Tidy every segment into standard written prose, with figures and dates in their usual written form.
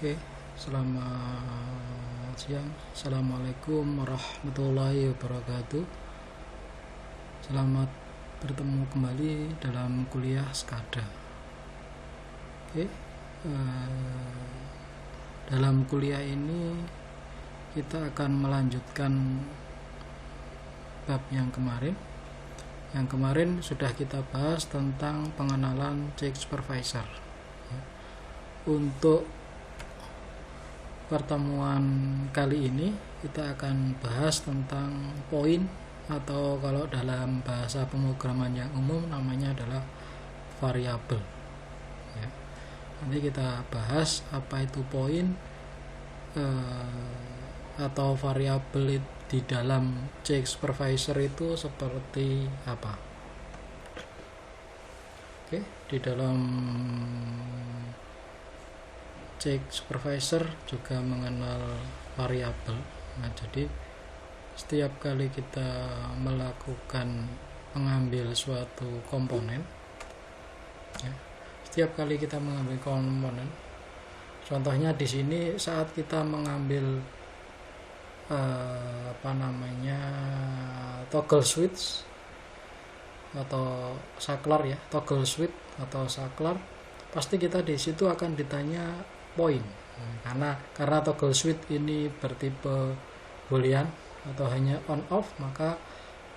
Oke, selamat siang. Assalamualaikum warahmatullahi wabarakatuh. Selamat bertemu kembali dalam kuliah SCADA. Oke, dalam kuliah ini kita akan melanjutkan bab yang kemarin. Yang kemarin sudah kita bahas tentang pengenalan check supervisor. Untuk pertemuan kali ini kita akan bahas tentang poin, atau kalau dalam bahasa pemrograman yang umum namanya adalah variabel ya. Nanti kita bahas apa itu poin atau variabel di dalam check supervisor itu seperti apa. Oke, di dalam check supervisor juga mengenal variabel. Nah, jadi setiap kali kita melakukan mengambil suatu komponen ya, setiap kali kita mengambil komponen, contohnya di sini saat kita mengambil toggle switch atau saklar ya, toggle switch atau saklar, pasti kita di situ akan ditanya poin. Karena toggle switch ini bertipe boolean atau hanya on off, maka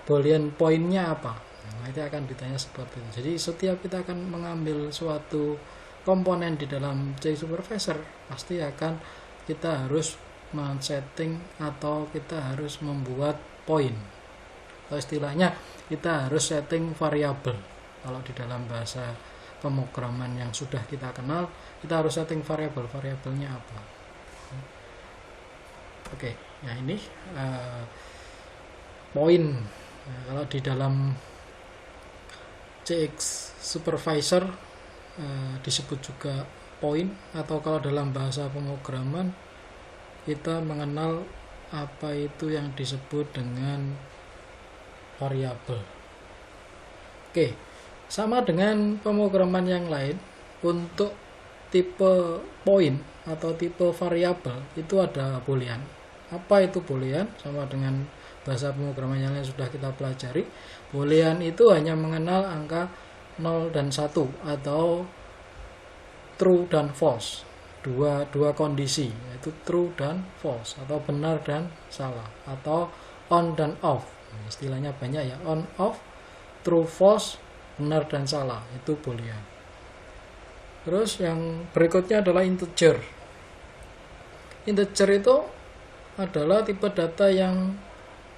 boolean poinnya apa? Nah, itu akan ditanya seperti itu. Jadi setiap kita akan mengambil suatu komponen di dalam check supervisor, pasti akan kita harus men-setting atau kita harus membuat poin. Atau istilahnya kita harus setting variabel. Kalau di dalam bahasa pemrograman yang sudah kita kenal, kita harus setting variabelnya apa. Oke, ya ini poin. Kalau di dalam CX supervisor disebut juga poin, atau kalau dalam bahasa pemrograman kita mengenal apa itu yang disebut dengan variabel. Oke, sama dengan pemrograman yang lain, untuk tipe poin atau tipe variabel itu ada boolean. Apa itu boolean? Sama dengan bahasa pemrograman yang lain sudah kita pelajari. Boolean itu hanya mengenal angka 0 dan 1 atau true dan false. Dua kondisi, yaitu true dan false, atau benar dan salah, atau on dan off. Istilahnya banyak ya, on off, true false, benar dan salah, itu boolean. Terus yang berikutnya adalah integer. Integer itu adalah tipe data yang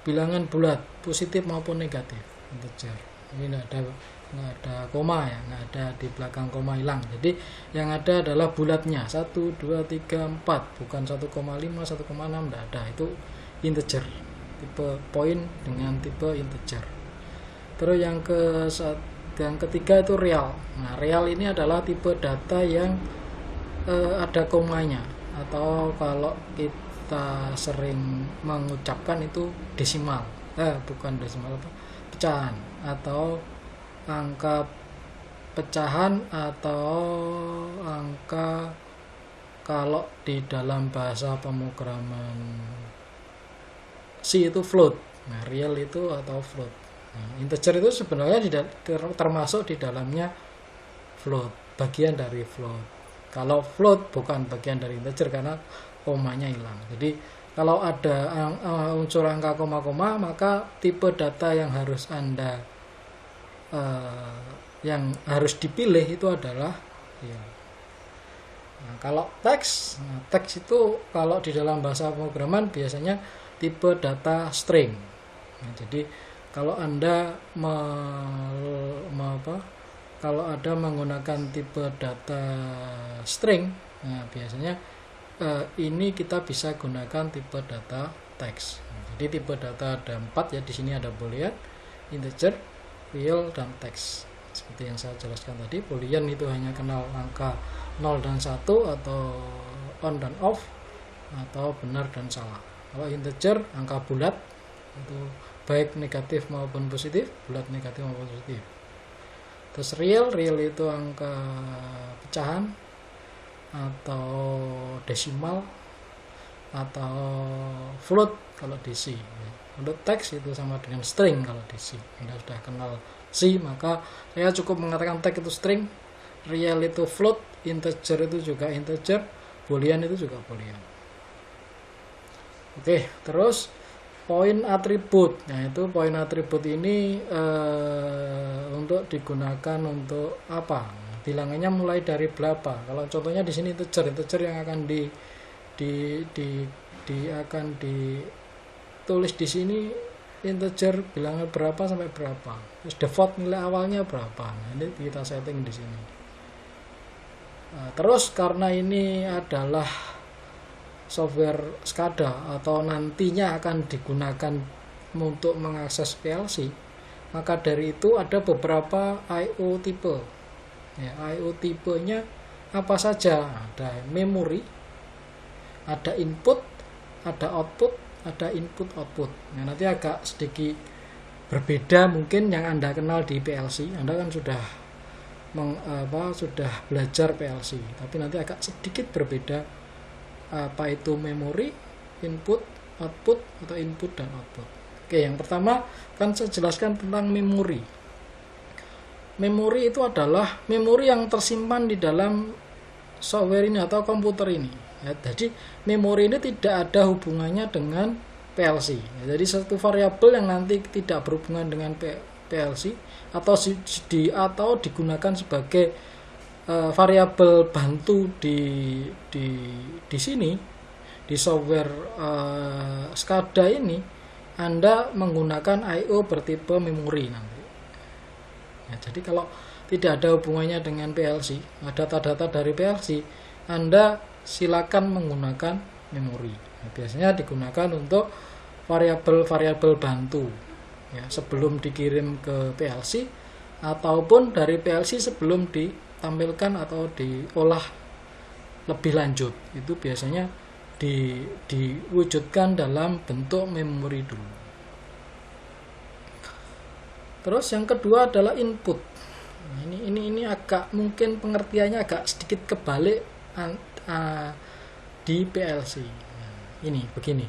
bilangan bulat, positif maupun negatif. Integer ini nggak ada koma ya, nggak ada di belakang koma hilang. Jadi yang ada adalah bulatnya 1, 2, 3, 4, bukan 1,5, 1,6, nggak ada. Itu integer, tipe poin dengan tipe integer. Terus yang ketiga itu real. Nah, real ini adalah tipe data yang ada komanya, atau kalau kita sering mengucapkan itu desimal. Bukan desimal, pecahan atau angka pecahan, atau angka kalau di dalam bahasa pemrograman C itu float. Nah, real itu atau float. Nah, integer itu sebenarnya termasuk di dalamnya float, bagian dari float. Kalau float bukan bagian dari integer karena komanya hilang. Jadi kalau ada unsur angka koma-koma, maka tipe data yang harus yang harus dipilih itu adalah real. Nah, kalau teks itu kalau di dalam bahasa pemrograman biasanya tipe data string. Nah, jadi kalau Anda kalau ada menggunakan tipe data string, nah biasanya ini kita bisa gunakan tipe data teks. Nah, jadi tipe data ada 4 ya, di sini ada boolean, integer, real, dan teks. Seperti yang saya jelaskan tadi, boolean itu hanya kenal angka 0 dan 1 atau on dan off, atau benar dan salah. Kalau integer angka bulat, itu baik negatif maupun positif, bulat negatif maupun positif. Terus real itu angka pecahan, atau desimal atau float kalau di C. Untuk teks itu sama dengan string kalau di C. Anda sudah kenal C, maka saya cukup mengatakan teks itu string, real itu float, integer itu juga integer, boolean itu juga boolean. Oke, terus point atribut. Nah, itu point atribut ini untuk digunakan untuk apa? Bilangannya mulai dari berapa? Kalau contohnya di sini integer yang akan akan ditulis di sini integer bilangan berapa sampai berapa. Terus default nilai awalnya berapa. Nah, ini kita setting di sini. Terus karena ini adalah software SCADA atau nantinya akan digunakan untuk mengakses PLC, maka dari itu ada beberapa I/O tipe. Ya, I/O tipenya apa saja? Ada memori, ada input, ada output, ada input-output. Nah, nanti agak sedikit berbeda mungkin yang Anda kenal di PLC. Anda kan sudah sudah belajar PLC, tapi nanti agak sedikit berbeda. Apa itu memori, input, output, atau input dan output. Oke, yang pertama kan saya jelaskan tentang memori. Memori itu adalah memori yang tersimpan di dalam software ini atau komputer ini. Ya, jadi memori ini tidak ada hubungannya dengan PLC. Ya, jadi satu variabel yang nanti tidak berhubungan dengan PLC atau digunakan sebagai variabel bantu di sini di software SCADA ini, Anda menggunakan I/O bertipe memori nanti. Ya, jadi kalau tidak ada hubungannya dengan PLC, data-data dari PLC, Anda silakan menggunakan memori. Nah, biasanya digunakan untuk variabel-variabel bantu, ya, sebelum dikirim ke PLC ataupun dari PLC sebelum ditampilkan atau diolah lebih lanjut. Itu biasanya diwujudkan dalam bentuk memori dulu. Terus yang kedua adalah input. Nah, ini agak mungkin pengertiannya agak sedikit kebalik di PLC. Nah, ini begini.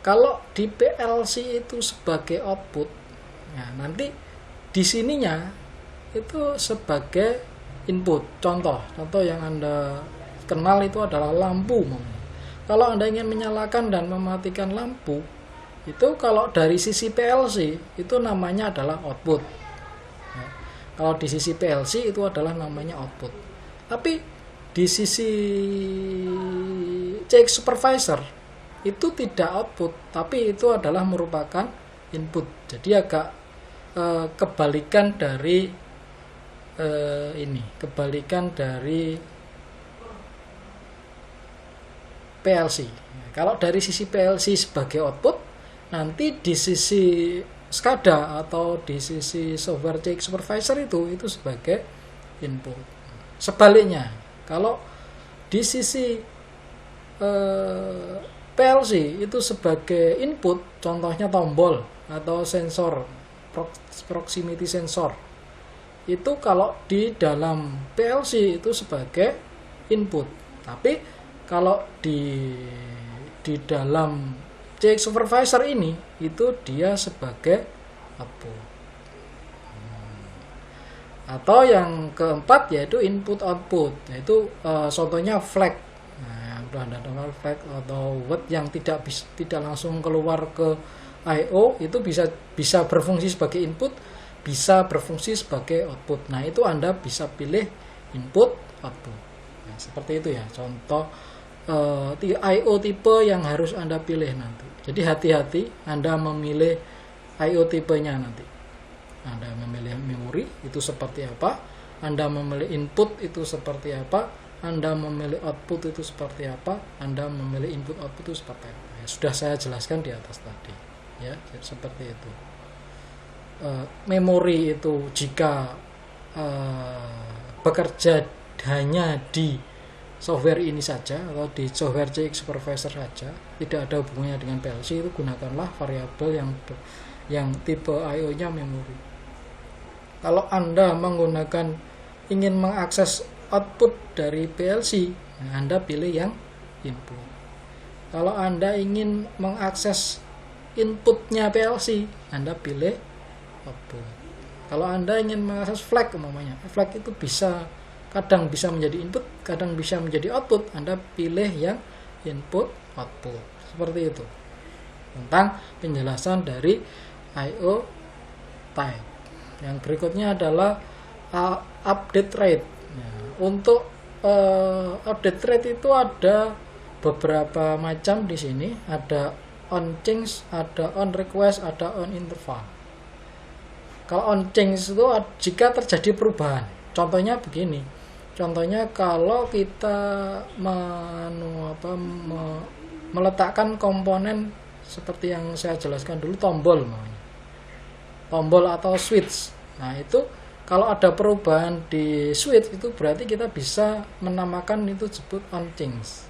Kalau di PLC itu sebagai output, nah nanti di sininya itu sebagai input. Contoh yang Anda kenal itu adalah lampu. Kalau Anda ingin menyalakan dan mematikan lampu, itu kalau dari sisi PLC itu namanya adalah output. Nah, kalau di sisi PLC itu adalah namanya output. Tapi di sisi CX supervisor itu tidak output, tapi itu adalah merupakan input. Jadi agak kebalikan dari kebalikan dari PLC. Kalau dari sisi PLC sebagai output, nanti di sisi SCADA atau di sisi software CX supervisor itu sebagai input. Sebaliknya, kalau di sisi PLC itu sebagai input, contohnya tombol atau sensor proximity sensor, itu kalau di dalam PLC itu sebagai input, tapi kalau di dalam CX supervisor ini itu dia sebagai output. Atau yang keempat yaitu input output, yaitu contohnya flag. Nah, udah Anda dengar flag atau word yang tidak langsung keluar ke I/O, itu bisa berfungsi sebagai input, bisa berfungsi sebagai output. Nah, itu Anda bisa pilih input output. Nah, seperti itu ya contoh I/O tipe yang harus Anda pilih nanti. Jadi hati-hati Anda memilih I/O tipenya nanti. Anda memilih memori itu seperti apa, Anda memilih input itu seperti apa, Anda memilih output itu seperti apa, Anda memilih input output itu seperti apa. Ya, sudah saya jelaskan di atas tadi. Ya, seperti itu. Memori itu jika bekerja hanya di software ini saja atau di software CX supervisor saja, tidak ada hubungannya dengan PLC, itu gunakanlah variabel yang tipe I/O-nya memori. Kalau Anda ingin mengakses output dari PLC, Nah, Anda pilih yang input. Kalau Anda ingin mengakses inputnya PLC, Anda pilih output. Kalau Anda ingin mengakses flag umpamanya, flag itu kadang bisa menjadi input, kadang bisa menjadi output, Anda pilih yang input output. Seperti itu. Tentang penjelasan dari I/O type. Yang berikutnya adalah update rate. Untuk update rate itu ada beberapa macam di sini, ada on change, ada on request, ada on interval. Kalau on change itu jika terjadi perubahan. Contohnya begini. Contohnya kalau kita meletakkan komponen seperti yang saya jelaskan dulu, tombol atau switch. Nah, itu kalau ada perubahan di switch itu berarti kita bisa menamakan itu disebut on change.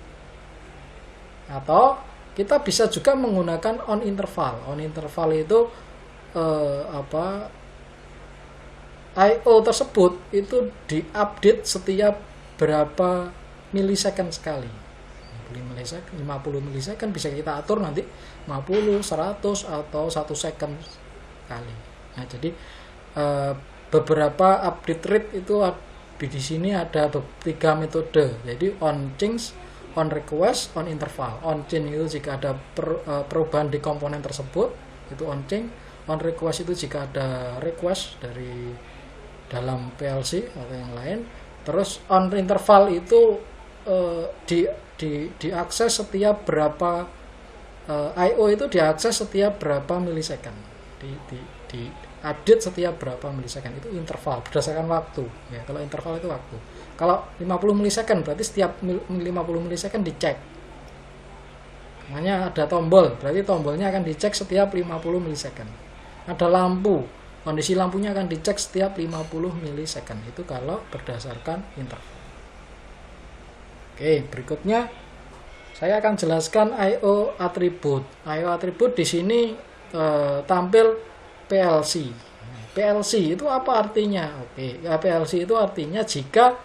Atau kita bisa juga menggunakan on interval. On interval itu I/O tersebut itu diupdate setiap berapa milisecond sekali. 50 milisecond bisa kita atur nanti 50, 100 atau 1 second sekali. Nah, jadi beberapa update rate itu di sini ada 3 metode. Jadi on change, on request, on interval. On change itu jika ada perubahan di komponen tersebut, itu on change. On request itu jika ada request dari dalam PLC atau yang lain. Terus on interval itu diakses setiap berapa I/O itu diakses setiap berapa milisecond. Di update setiap berapa milisecond, itu interval berdasarkan waktu. Ya, kalau interval itu waktu. Kalau 50 milisecond berarti setiap 50 milisecond dicek. Makanya ada tombol, berarti tombolnya akan dicek setiap 50 milisecond. Ada lampu, kondisi lampunya akan dicek setiap 50 milisecond. Itu kalau berdasarkan interval. Oke, berikutnya saya akan jelaskan I/O attribute. I/O attribute di sini tampil PLC. PLC itu apa artinya? Oke, PLC itu artinya jika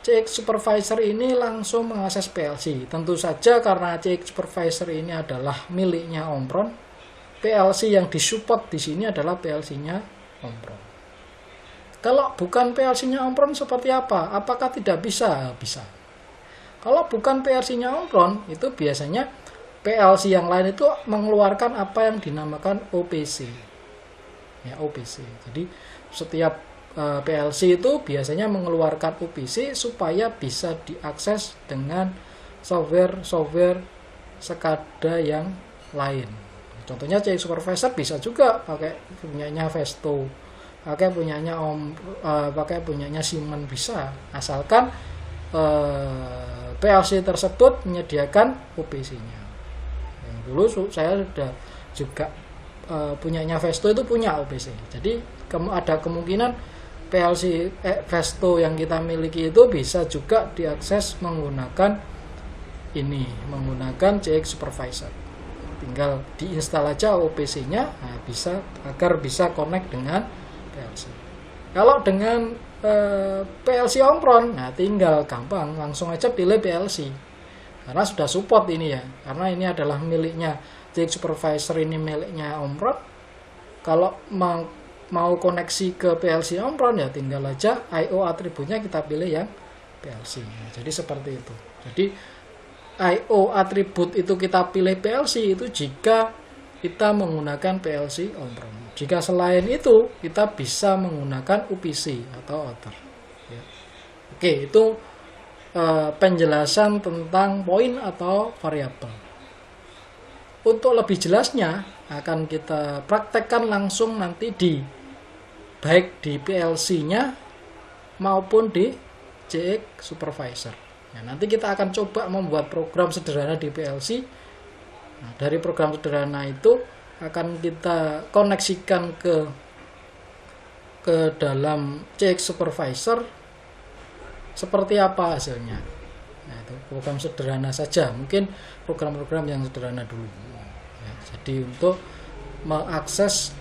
CX supervisor ini langsung mengakses PLC. Tentu saja karena CX supervisor ini adalah miliknya Omron, PLC yang disupport di sini adalah PLC-nya Omron. Kalau bukan PLC-nya Omron seperti apa? Apakah tidak bisa? Bisa. Kalau bukan PLC-nya Omron, itu biasanya PLC yang lain itu mengeluarkan apa yang dinamakan OPC. Ya, OPC. Jadi setiap PLC itu biasanya mengeluarkan OPC supaya bisa diakses dengan software SCADA yang lain. Contohnya CX supervisor bisa juga pakai punyanya Vesto, pakai punyanya Siemens bisa, asalkan PLC tersebut menyediakan OPC-nya. Yang dulu saya sudah juga punyanya Vesto itu punya OPC. Jadi ada kemungkinan PLC Vesto yang kita miliki itu bisa juga diakses menggunakan CX supervisor. Tinggal diinstal aja OPC-nya, bisa agar bisa connect dengan PLC. Kalau dengan PLC Omron, tinggal gampang, langsung aja pilih PLC. Karena sudah support ini ya, karena ini adalah miliknya CX supervisor, ini miliknya Omron. Kalau mau koneksi ke PLC Omron ya tinggal aja I/O atributnya kita pilih yang PLC. Jadi seperti itu. Jadi I/O atribut itu kita pilih PLC itu jika kita menggunakan PLC Omron. Jika selain itu kita bisa menggunakan UPC atau outer. Ya. Oke, itu penjelasan tentang poin atau variabel. Untuk lebih jelasnya akan kita praktekkan langsung nanti baik di PLC-nya maupun di CX supervisor. Nah, nanti kita akan coba membuat program sederhana di PLC. Nah, dari program sederhana itu akan kita koneksikan ke dalam CX supervisor, seperti apa hasilnya. Nah, itu program sederhana saja, mungkin program-program yang sederhana dulu. Ya, jadi untuk mengakses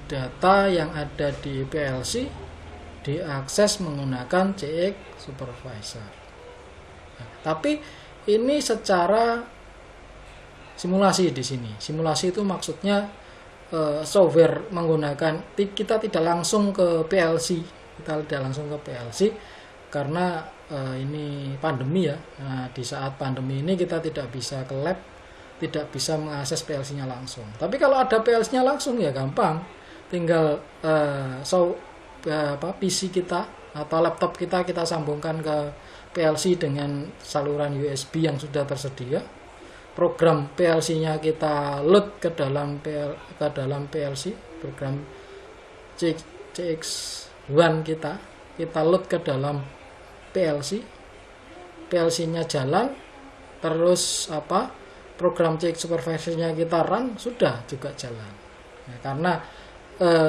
data yang ada di PLC diakses menggunakan CX supervisor. Tapi ini secara simulasi di sini. Simulasi itu maksudnya software menggunakan, kita tidak langsung ke PLC, karena ini pandemi ya. Nah, di saat pandemi ini kita tidak bisa ke lab, tidak bisa mengakses PLC-nya langsung. Tapi kalau ada PLC-nya langsung ya gampang, tinggal PC kita atau laptop kita sambungkan ke PLC dengan saluran USB yang sudah tersedia. Program PLC-nya kita load ke dalam PLC, program CX1 kita load ke dalam PLC. PLC-nya jalan, terus program CX supervisor-nya kita run, sudah juga jalan. Nah, karena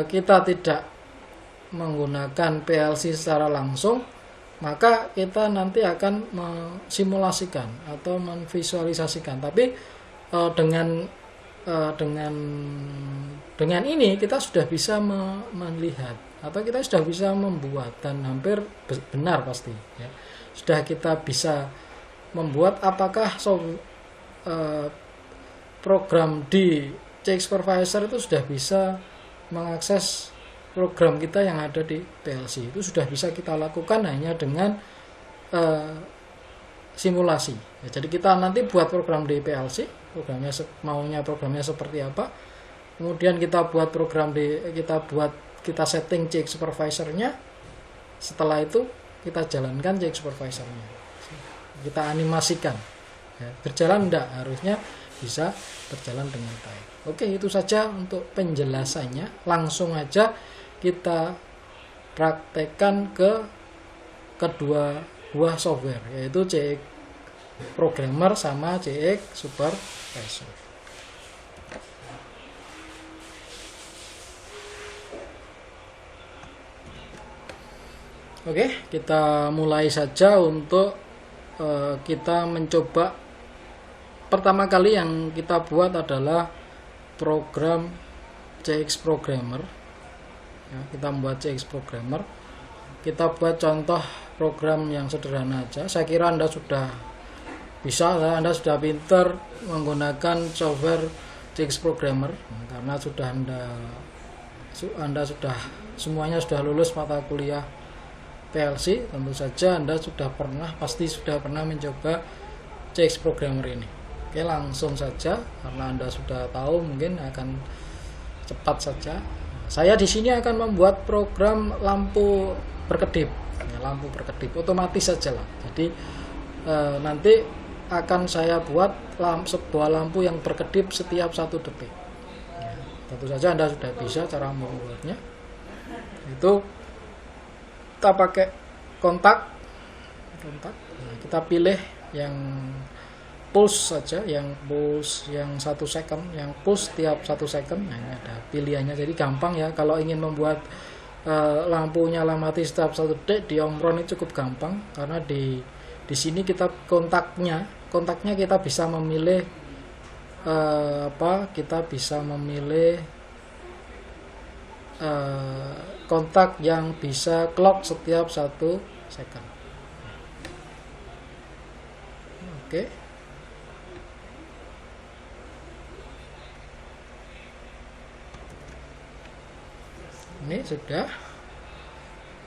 kita tidak menggunakan PLC secara langsung, maka kita nanti akan mensimulasikan atau memvisualisasikan. Tapi dengan ini kita sudah bisa melihat atau kita sudah bisa membuat, dan hampir benar pasti ya. Sudah kita bisa membuat apakah program di CX supervisor itu sudah bisa mengakses program kita yang ada di PLC. Itu sudah bisa kita lakukan hanya dengan simulasi ya. Jadi kita nanti buat program di PLC, programnya seperti apa, kemudian kita buat kita setting CX supervisornya, setelah itu kita jalankan CX supervisornya, kita animasikan ya. Berjalan enggak? Harusnya bisa berjalan dengan baik. Oke, itu saja untuk penjelasannya. Langsung aja kita praktekkan ke kedua buah software, yaitu CX Programmer sama CX Supervisor. Oke, kita mulai saja untuk kita mencoba. Pertama kali yang kita buat adalah program CX Programmer ya, kita membuat CX Programmer. Kita buat contoh program yang sederhana aja. Saya kira Anda sudah bisa, Anda sudah pintar menggunakan software CX Programmer karena Anda sudah semuanya sudah lulus mata kuliah PLC. Tentu saja Anda pasti sudah pernah mencoba CX Programmer ini. Oke, langsung saja karena Anda sudah tahu, mungkin akan cepat saja. Saya di sini akan membuat program lampu berkedip, otomatis saja lah. Jadi nanti akan saya buat sebuah lampu yang berkedip setiap 1 detik. Ya, tentu saja Anda sudah bisa cara membuatnya. Itu kita pakai kontak. Nah, kita pilih yang pulse saja, yang 1 second, yang pulse tiap 1 second. Nah, ini ada pilihannya, jadi gampang ya. Kalau ingin membuat lampu nyala mati setiap 1 detik di Omron itu cukup gampang, karena di sini kita kontaknya kita bisa memilih kontak yang bisa clock setiap 1 second. Oke. Ini sudah.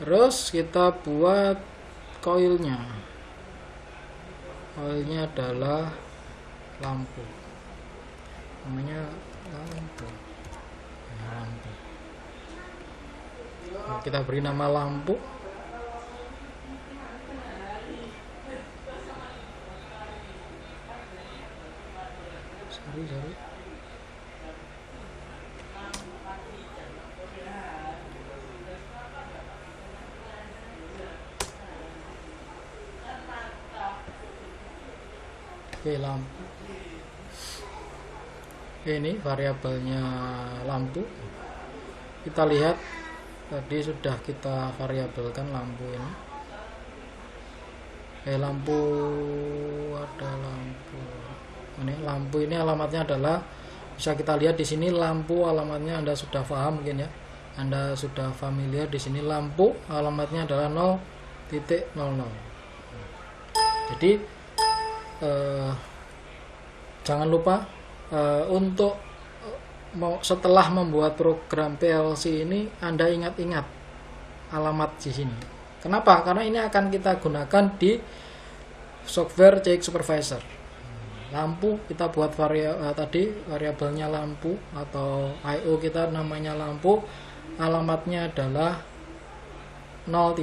Terus kita buat koilnya. Koilnya adalah lampu. Namanya lampu. Nah, kita beri nama lampu. Sorry. Oke, lampu. Ini variabelnya lampu. Kita lihat tadi sudah kita variabelkan lampu ini. Lampu ini alamatnya adalah, bisa kita lihat di sini lampu alamatnya Anda sudah paham mungkin ya. Anda sudah familiar di sini, lampu alamatnya adalah 0.00. Jadi jangan lupa untuk setelah membuat program PLC ini Anda ingat-ingat alamat di sini. Kenapa? Karena ini akan kita gunakan di software CX Supervisor. Lampu kita buat variabelnya lampu atau IO kita namanya lampu, alamatnya adalah 0.00.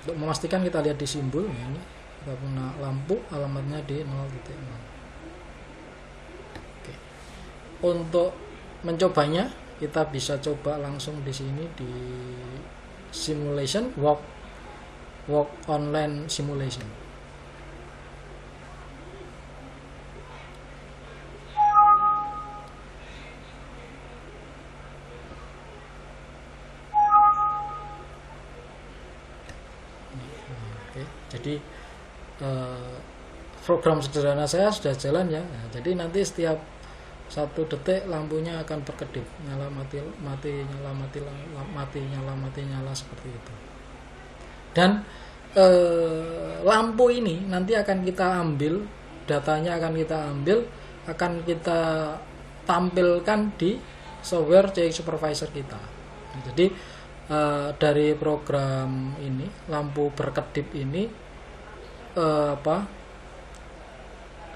Untuk memastikan kita lihat di simbol ini, kita punya lampu alamatnya di 0.0. Oke. Untuk mencobanya kita bisa coba langsung di sini di simulation work online simulation. Oke, jadi program sederhana saya sudah jalan ya. Nah, jadi nanti setiap 1 detik lampunya akan berkedip, nyala mati nyala mati nyala seperti itu. Dan lampu ini nanti akan kita ambil, datanya akan kita tampilkan di software CX Supervisor kita. Jadi dari program ini lampu berkedip ini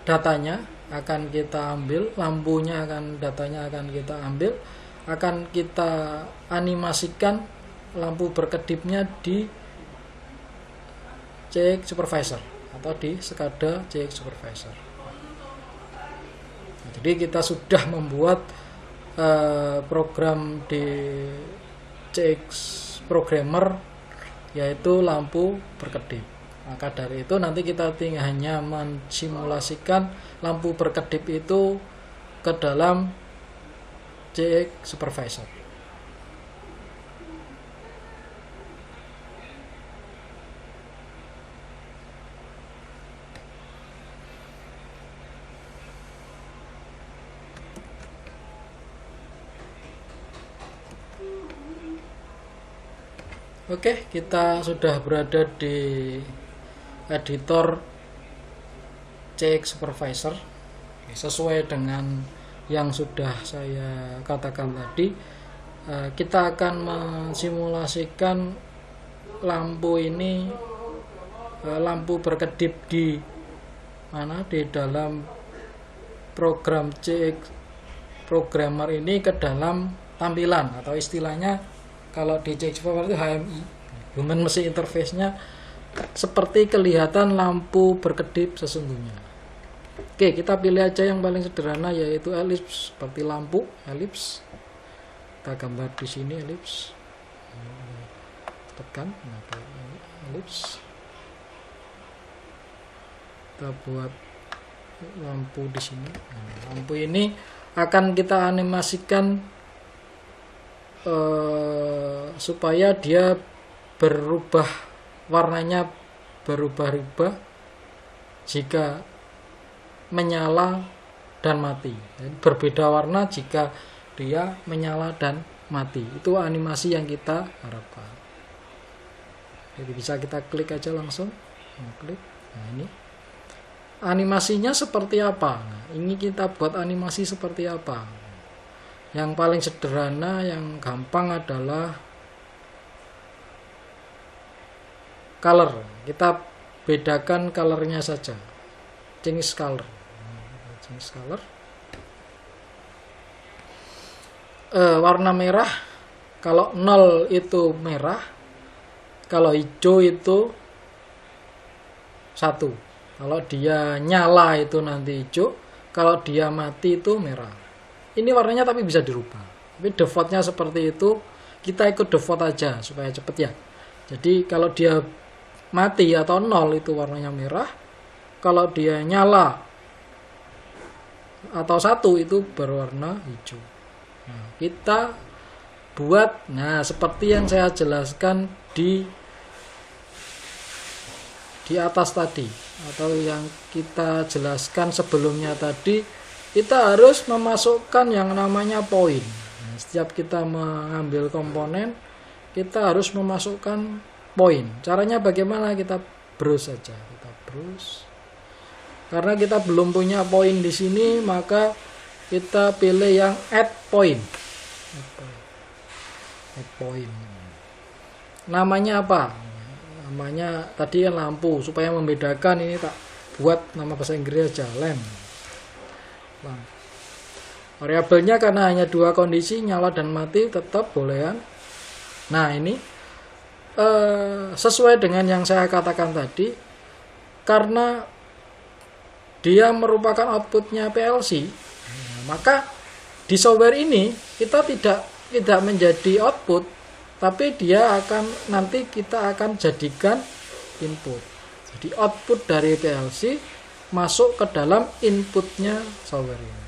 datanya akan kita ambil, datanya akan kita ambil, akan kita animasikan lampu berkedipnya di CX Supervisor atau di SCADA CX Supervisor. Nah, jadi kita sudah membuat program di CX Programmer, yaitu lampu berkedip. Maka dari itu nanti kita hanya mensimulasikan lampu berkedip itu ke dalam CX Supervisor. Oke, kita sudah berada di editor CX Supervisor. Sesuai dengan yang sudah saya katakan tadi, kita akan mensimulasikan lampu ini, lampu berkedip di dalam program CX Programmer ini ke dalam tampilan, atau istilahnya kalau di CX Supervisor itu HMI, Human Machine Interface-nya, seperti kelihatan lampu berkedip sesungguhnya. Oke, kita pilih aja yang paling sederhana, yaitu elips, seperti lampu elips. Kita gambar di sini elips. Tekan, elips. Kita buat lampu di sini. Lampu ini akan kita animasikan supaya dia berubah, warnanya berubah-ubah jika menyala dan mati. Berbeda warna jika dia menyala dan mati. Itu animasi yang kita harapkan. Jadi bisa kita klik aja langsung. Klik. Nah, ini animasinya seperti apa? Nah, ini kita buat animasi seperti apa? Yang paling sederhana, yang gampang adalah color. Kita bedakan colornya saja. Change color. Warna merah, kalau 0 itu merah, kalau hijau itu 1. Kalau dia nyala itu nanti hijau, kalau dia mati itu merah. Ini warnanya tapi bisa dirubah. Tapi defaultnya seperti itu, kita ikut default aja supaya cepet ya. Jadi kalau dia mati atau 0 itu warnanya merah, kalau dia nyala atau 1 itu berwarna hijau. Nah, kita buat seperti yang saya jelaskan di atas tadi, atau yang kita jelaskan sebelumnya tadi. Kita harus memasukkan yang namanya poin. Nah, setiap kita mengambil komponen, kita harus memasukkan poin. Caranya bagaimana? Kita browse saja, kita browse. Karena kita belum punya poin di sini, maka kita pilih yang add point. Add point. Namanya apa? Namanya tadi yang lampu, supaya membedakan ini tak buat nama bahasa Inggris aja, lamp. Variabelnya karena hanya 2 kondisi, nyala dan mati, tetap boolean. Nah, ini sesuai dengan yang saya katakan tadi, karena dia merupakan outputnya PLC, maka di software ini kita tidak menjadi output, tapi dia nanti kita akan jadikan input. Jadi output dari PLC masuk ke dalam inputnya software ini.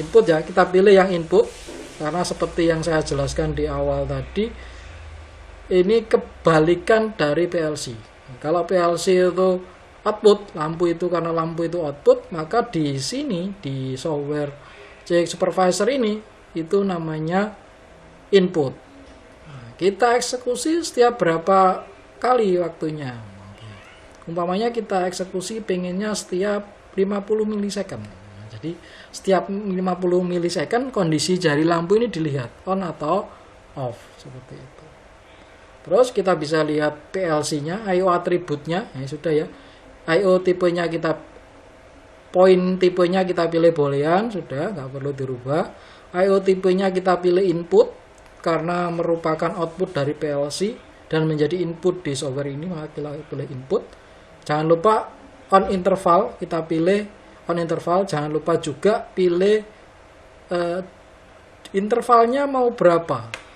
Input ya, kita pilih yang input, karena seperti yang saya jelaskan di awal tadi, ini kebalikan dari PLC. Kalau PLC itu output, lampu itu karena lampu itu output, maka di sini di software CX Supervisor ini itu namanya input. Nah, kita eksekusi setiap berapa kali waktunya. Umpamanya kita eksekusi pengennya setiap 50 milisecond. Jadi setiap 50 milisecond kondisi jari lampu ini dilihat on atau off, seperti itu. Terus kita bisa lihat PLC-nya, IO atributnya, ya sudah ya. IO tipenya tipenya kita pilih boolean, sudah, nggak perlu dirubah. IO tipenya kita pilih input karena merupakan output dari PLC dan menjadi input di software ini, maka kita pilih input. Jangan lupa on interval, kita pilih on interval. Jangan lupa juga pilih intervalnya mau berapa.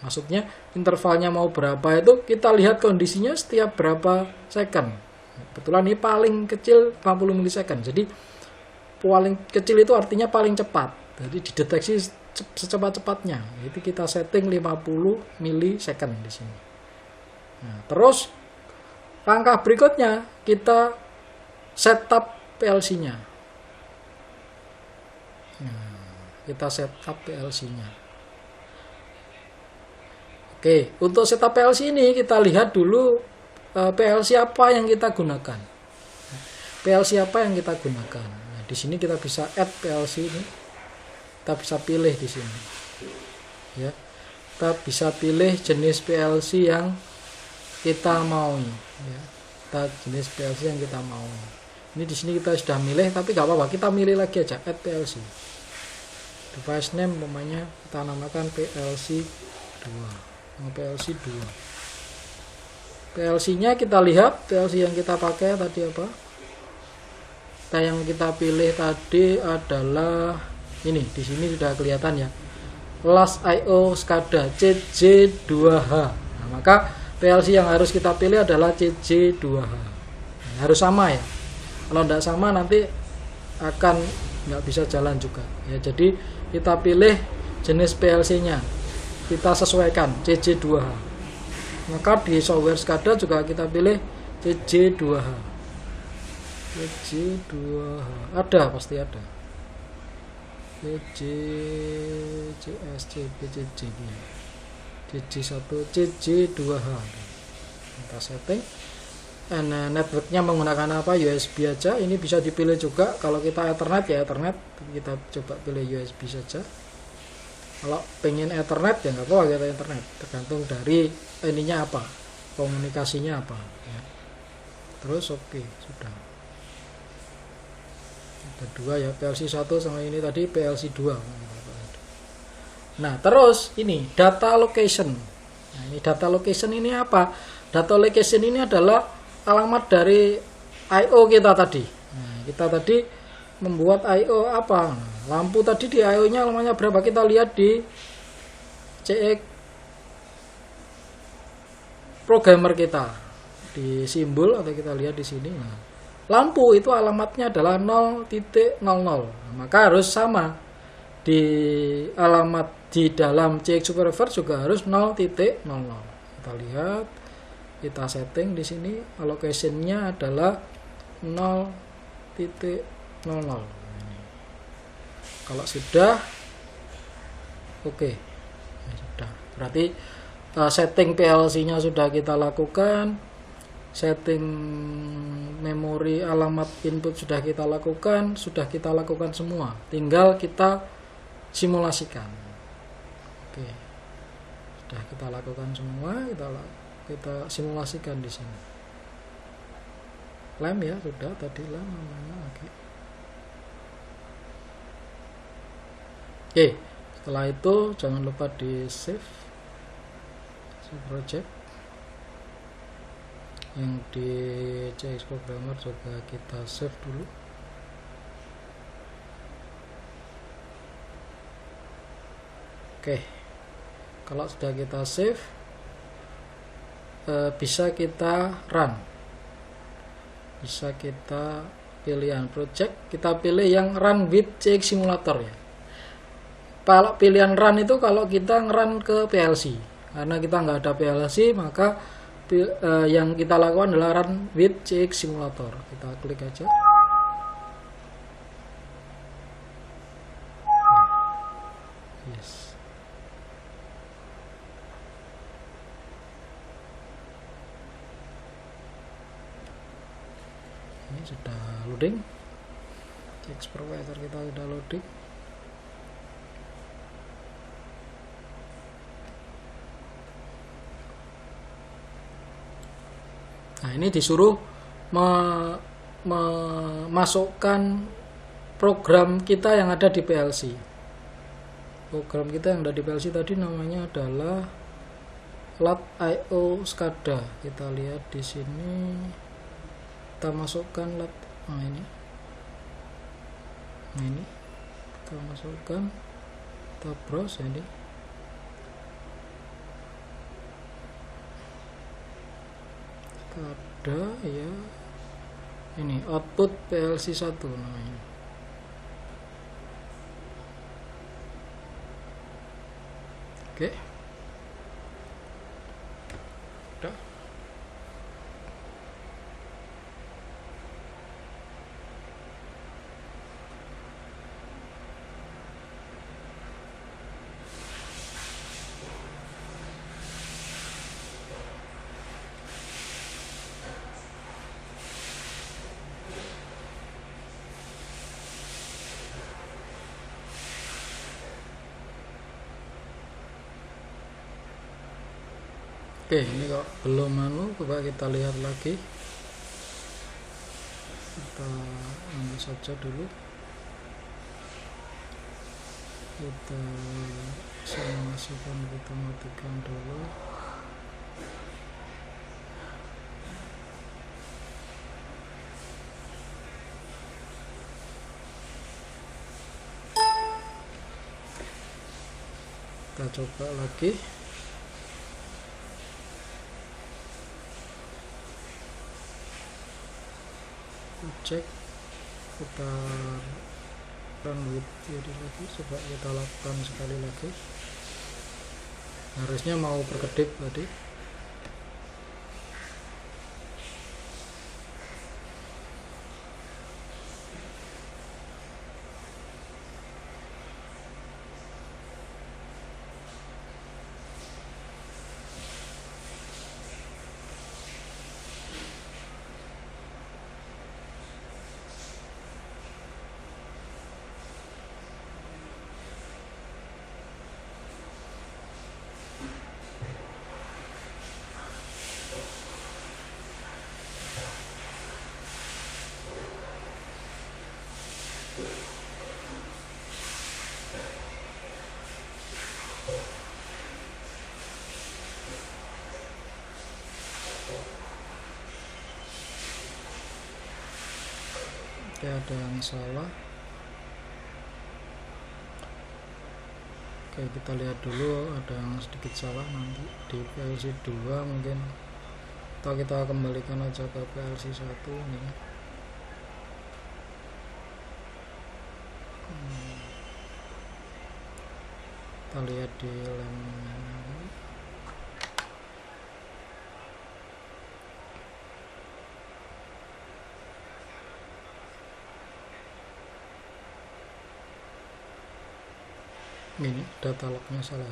Maksudnya intervalnya mau berapa itu kita lihat kondisinya setiap berapa second. Kebetulan ini paling kecil 50 milisecond. Jadi paling kecil itu artinya paling cepat. Jadi dideteksi secepat-cepatnya. Jadi kita setting 50 milisecond di sini. Nah, terus langkah berikutnya kita setup PLC-nya. Nah, kita setup PLC-nya. Oke, untuk setup PLC ini kita lihat dulu PLC apa yang kita gunakan. PLC apa yang kita gunakan. Nah, di sini kita bisa add PLC ini. Kita bisa pilih di sini. Ya. Kita bisa pilih jenis PLC yang kita mau. Ya. Kita jenis PLC yang kita mau. Ini di sini kita sudah milih, tapi nggak apa-apa, kita milih lagi aja add PLC. Device name namanya kita namakan PLC 2. PLC 2. PLC-nya kita lihat, PLC yang kita pakai tadi apa? Yang kita pilih tadi adalah ini, di sini sudah kelihatan ya. Last IO SCADA CJ2H. Nah, maka PLC yang harus kita pilih adalah CJ2H. Nah, harus sama ya. Kalau tidak sama nanti akan nggak bisa jalan juga ya. Jadi kita pilih jenis PLC-nya, kita sesuaikan CJ2H. Maka di software SCADA juga kita pilih CJ2H. CJ2H ada, pasti ada. CJ1 CJ2H. Kita setting. Networknya menggunakan apa? USB aja. Ini bisa dipilih juga. Kalau kita Ethernet ya Ethernet. Kita coba pilih USB saja. Kalau pengen Ethernet ya nggak apa-apa kita Ethernet. Tergantung dari ininya apa, komunikasinya apa. Ya. Terus oke, sudah. Ada 2 ya, PLC 1 sama ini tadi PLC 2. Nah terus ini data location. Nah ini data location ini apa? Data location ini adalah alamat dari I/O kita tadi. Nah, kita tadi membuat I/O apa? Lampu tadi di I/O-nya alamatnya berapa? Kita lihat di CX programmer kita di simbol, atau kita lihat di sini. Nah, lampu itu alamatnya adalah 0.00. Nah, maka harus sama di alamat di dalam CX Supervisor juga harus 0.00. Kita lihat. Kita setting di sini allocation-nya adalah 0.00. Kalau sudah oke. Ya, sudah. Berarti setting PLC-nya sudah kita lakukan, setting memori alamat input sudah kita lakukan semua. Tinggal kita simulasikan. Oke. Sudah kita lakukan semua, kita simulasikan di sini. Lem ya, sudah tadi lem namanya. Oke. Setelah itu jangan lupa di save project. Yang di CX Programmer juga kita save dulu. Oke, kalau sudah kita save, bisa kita run, bisa kita pilihan project, kita pilih yang run with CX Simulator ya. Kalau pilihan run itu kalau kita ngerun ke PLC, karena kita nggak ada PLC, maka yang kita lakukan adalah run with CX Simulator. Kita klik aja. Yes. Ini sudah loading. CX Provider kita sudah loading. Nah, ini disuruh memasukkan program kita yang ada di PLC. Program kita yang ada di PLC tadi namanya adalah LUT.io SCADA. Kita lihat di sini. Kita masukkan LUT. Nah, ini kita masukkan. Kita browse ini. Ada ya, ini output PLC 1 namanya. Oke. Udah. Oke, ini kok belum coba kita lihat lagi. Kita ambil saja dulu. Kita simulasikan, kita matikan dulu. Kita coba lagi. Cek, kita run with theory lagi, coba kita lakukan sekali lagi. Harusnya mau berkedip tadi. Oke, ada yang salah. Oke, kita lihat dulu, ada yang sedikit salah nanti di PLC 2 mungkin, atau kita kembalikan aja ke PLC 1 nih. Kita lihat di lem ini, data lognya salah.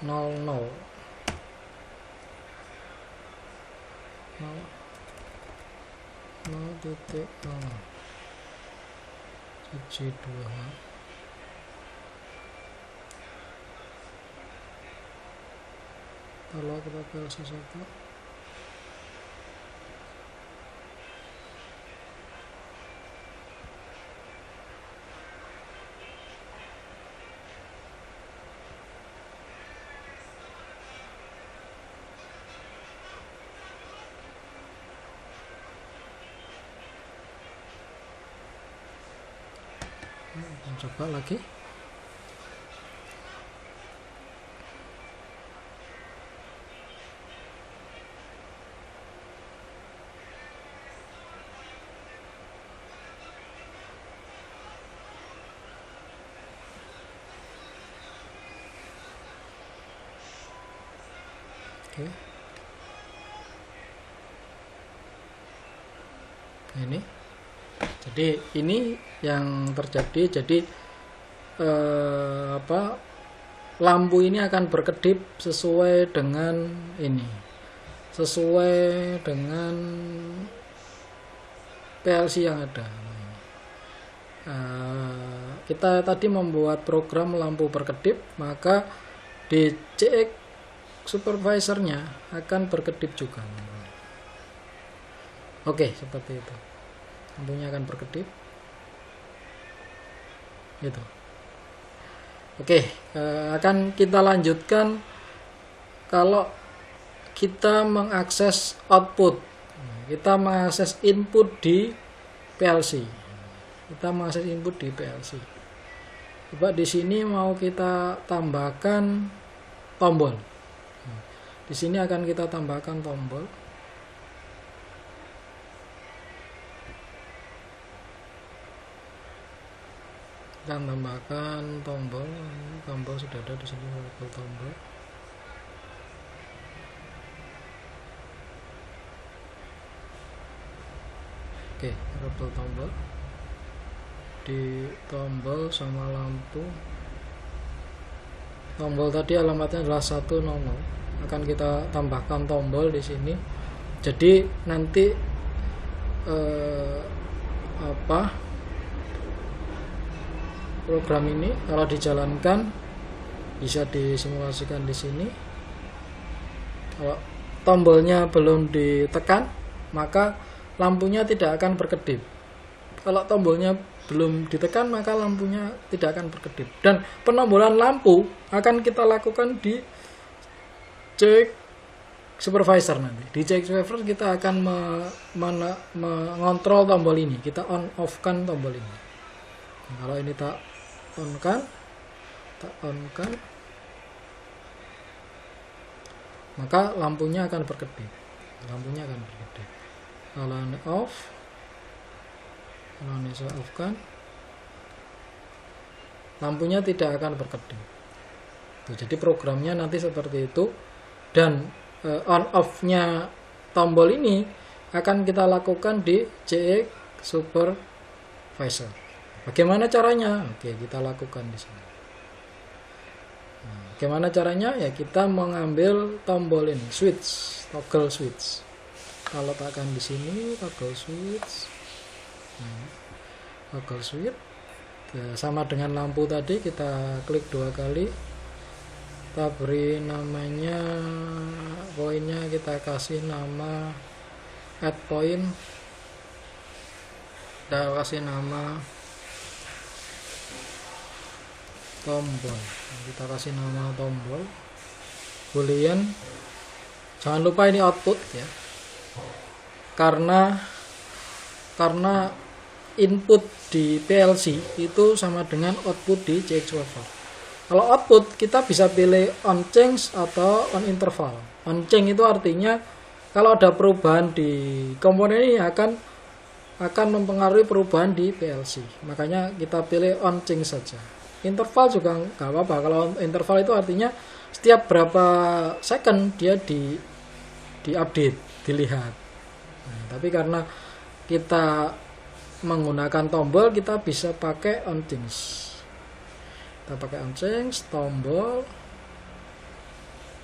00 siji dua kalau kita PLC 1 coba lagi. Oke. Ini. Jadi ini yang terjadi. Jadi lampu ini akan berkedip sesuai dengan ini, sesuai dengan PLC yang ada. Kita tadi membuat program lampu berkedip, maka di CX supervisornya akan berkedip juga. Oke, seperti itu. Lampunya akan berkedip. Gitu. Oke, akan kita lanjutkan kalau kita mengakses output. Kita mengakses input di PLC. Kita mengakses input di PLC. Coba di sini mau kita tambahkan tombol. Di sini akan kita tambahkan tombol. Kita tambahkan tombol. Tombol sudah ada di sini, tombol. Oke, label tombol. Di tombol sama lampu. Tombol tadi alamatnya adalah 100. Akan kita tambahkan tombol di sini. Jadi nanti program ini kalau dijalankan bisa disimulasikan di sini. Kalau tombolnya belum ditekan, maka lampunya tidak akan berkedip. Kalau tombolnya belum ditekan, maka lampunya tidak akan berkedip. Dan penombolan lampu akan kita lakukan di CX supervisor nanti. Di CX supervisor kita akan mengontrol tombol ini. Kita on off kan tombol ini. Nah, kalau ini tak on kan, maka lampunya akan berkedip. Kalau ini off, kalau ini saya off kan, lampunya tidak akan berkedip. Jadi programnya nanti seperti itu. Dan on off-nya tombol ini akan kita lakukan di CX supervisor. Bagaimana caranya? Oke, kita lakukan di sini. Nah, bagaimana caranya? Ya kita mengambil tombol ini, switch, toggle switch. Kalau tekan di sini, toggle switch. Nah, toggle switch. Ya, sama dengan lampu tadi, kita klik 2 kali. Kita beri namanya, poinnya kita kasih nama add point. Kita kasih nama tombol. Kita kasih nama tombol boolean. Jangan lupa ini output ya, karena input di PLC itu sama dengan output di CX supervisor. Kalau output kita bisa pilih on change atau on interval. On change itu artinya kalau ada perubahan di komponen ini akan mempengaruhi perubahan di PLC. Makanya kita pilih on change saja. Interval juga nggak apa-apa. Kalau interval itu artinya setiap berapa second dia diupdate, dilihat. Nah, tapi karena kita menggunakan tombol, kita bisa pakai on change. Kita pakai on change, tombol.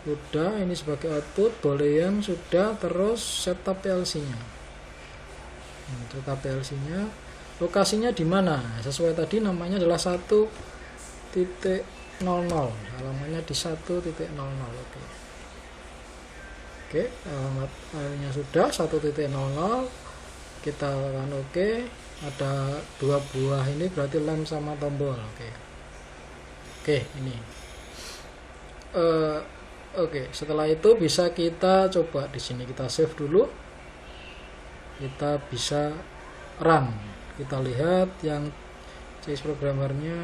Sudah, ini sebagai output, boolean sudah, terus setup PLC-nya. Setup PLC-nya, lokasinya di mana? Sesuai tadi namanya adalah 1.00, halamannya di 1.00. Oke, alamat filenya sudah 1.00. Kita tekan oke. Ada 2 buah ini berarti lem sama tombol. Oke, ini. Oke, setelah itu bisa kita coba di sini, kita save dulu. Kita bisa run. Kita lihat yang CX programmernya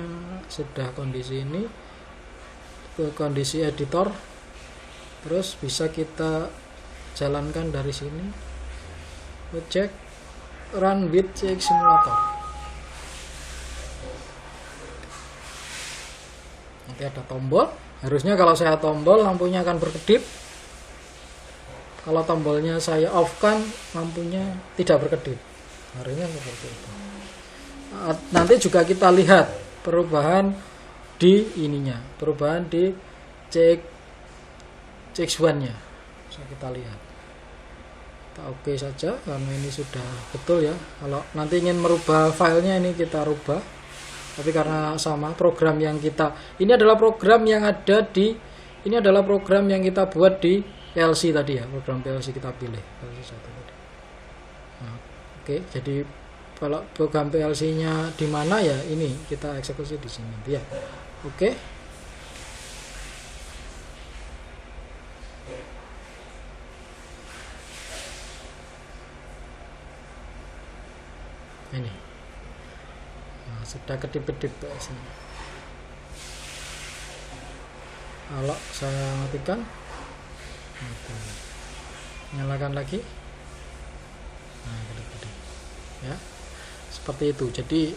sudah kondisi ini, ke kondisi editor. Terus bisa kita jalankan dari sini. Cek run with CX simulator. Nanti ada tombol. Harusnya kalau saya tombol lampunya akan berkedip. Kalau tombolnya saya off kan lampunya tidak berkedip. Harusnya seperti itu. Nanti juga kita lihat perubahan di ininya, perubahan di CX1 nya. Bisa kita lihat. Kita oke saja karena ini sudah betul ya. Kalau nanti ingin merubah filenya ini kita rubah. Tapi karena sama program yang ini adalah program yang ada di, ini adalah program yang kita buat di PLC tadi ya, program PLC kita pilih PLC 1 tadi. Nah, oke, jadi kalau program PLC-nya di mana ya, ini kita eksekusi di sini ya. Oke. Ini. Sudah kedip-kedip sini. Kalau saya matikan, nyalakan lagi, nah kedip-kedip ya, seperti itu. Jadi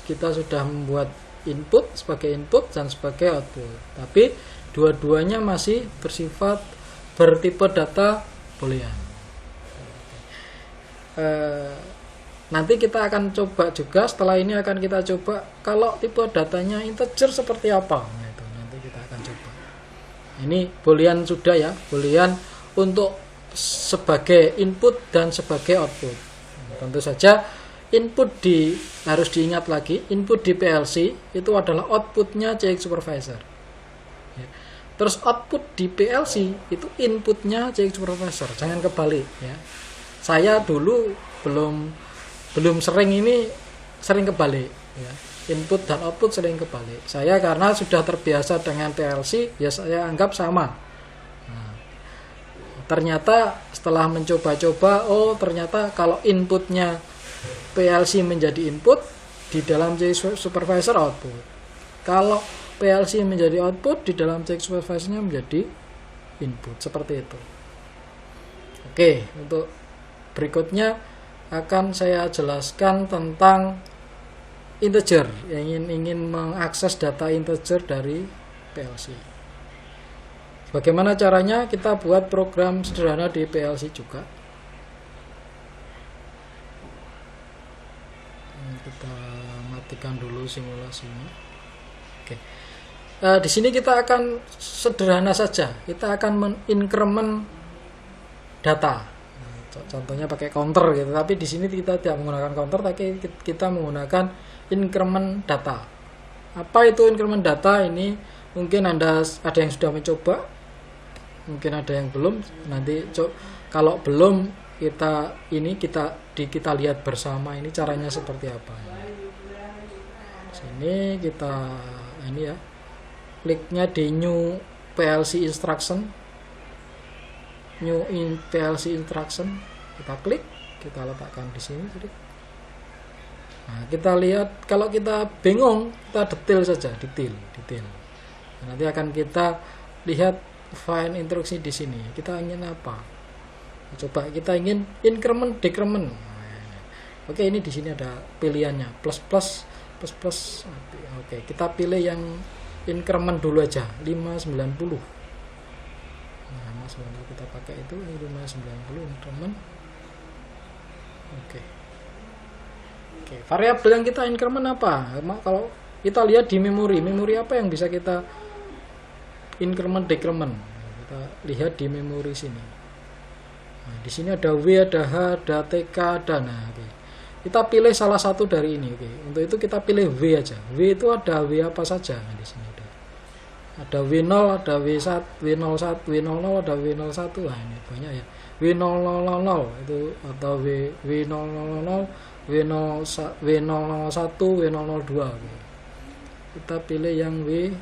kita sudah membuat input sebagai input dan sebagai output, tapi dua-duanya masih bersifat bertipe data boolean. Nanti kita akan coba juga, setelah ini akan kita coba kalau tipe datanya integer seperti apa. Nah, itu nanti kita akan coba. Ini boolean sudah ya, boolean untuk sebagai input dan sebagai output. Nah, tentu saja input harus diingat lagi, input di PLC itu adalah outputnya CX supervisor. Ya. Terus output di PLC itu inputnya CX supervisor, jangan kebalik ya. Saya dulu belum sering kebalik ya. Input dan output sering kebalik. Saya karena sudah terbiasa dengan PLC ya, saya anggap sama. Nah, ternyata setelah mencoba-coba, oh ternyata kalau inputnya PLC menjadi input, di dalam CX supervisor output. Kalau PLC menjadi output, di dalam CX supervisornya menjadi input, seperti itu. Oke, untuk berikutnya akan saya jelaskan tentang integer, yang ingin mengakses data integer dari PLC. Bagaimana caranya? Kita buat program sederhana di PLC juga. Kita matikan dulu simulasinya. Oke. Di sini kita akan sederhana saja. Kita akan men-increment data. Contohnya pakai counter gitu, tapi di sini kita tidak menggunakan counter, tapi kita menggunakan increment data. Apa itu increment data? Ini mungkin ada yang sudah mencoba, mungkin ada yang belum. Nanti kalau belum, kita lihat bersama ini caranya seperti apa. Sini kita ini ya, kliknya di new PLC instruction. New in PLC instruction, kita klik, kita letakkan di sini. Nah, kita lihat, kalau kita bingung, kita detail saja, detail. Nah, nanti akan kita lihat file instruksi di sini. Kita ingin apa? Coba kita ingin increment, decrement. Nah, oke, ini di sini ada pilihannya, plus. Oke, kita pilih yang increment dulu aja, 590. Nah, sebenarnya kita pakai itu 590 increment. Oke, variabel yang kita increment apa? Kalau kita lihat di memori apa yang bisa kita increment decrement? kita lihat di memori sini. Nah, di sini ada W, ada H, ada TK, ada oke. Kita pilih salah satu dari ini, oke. Untuk itu kita pilih W aja. W itu ada W apa saja? Nah, di sini ada W0, ada W1, W01, W00, ada W01. Nah, ini banyak ya. W000 itu atau W000, W001, W002. Oke. Kita pilih yang W.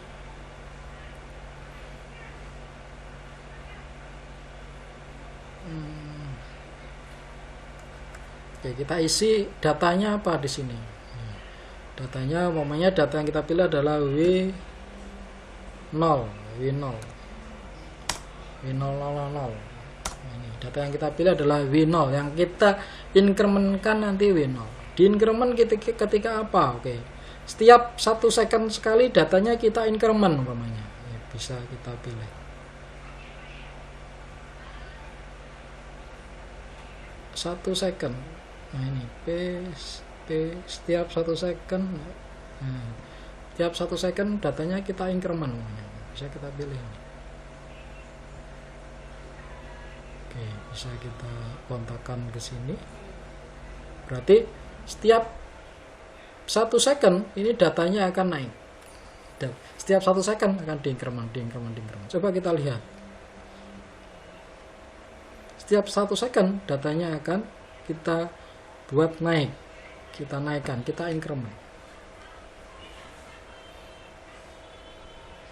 Oke, kita isi datanya apa di sini. Datanya, umpamanya data yang kita pilih adalah W0, W0. Ini data yang kita pilih adalah W0, yang kita incrementkan nanti W0. Di increment ketika apa? Oke. Setiap 1 second sekali datanya kita increment umpamanya. Ya, bisa kita pilih. Satu second. Nah, ini P setiap 1 second. Nah, setiap 1 second datanya kita increment umpamanya. Bisa kita pilih. Oke, bisa kita kontakkan ke sini. Berarti setiap 1 second ini datanya akan naik. Dan setiap 1 second akan diincrement. Coba kita lihat. Setiap 1 second datanya akan kita buat naik. Kita naikkan, kita increment.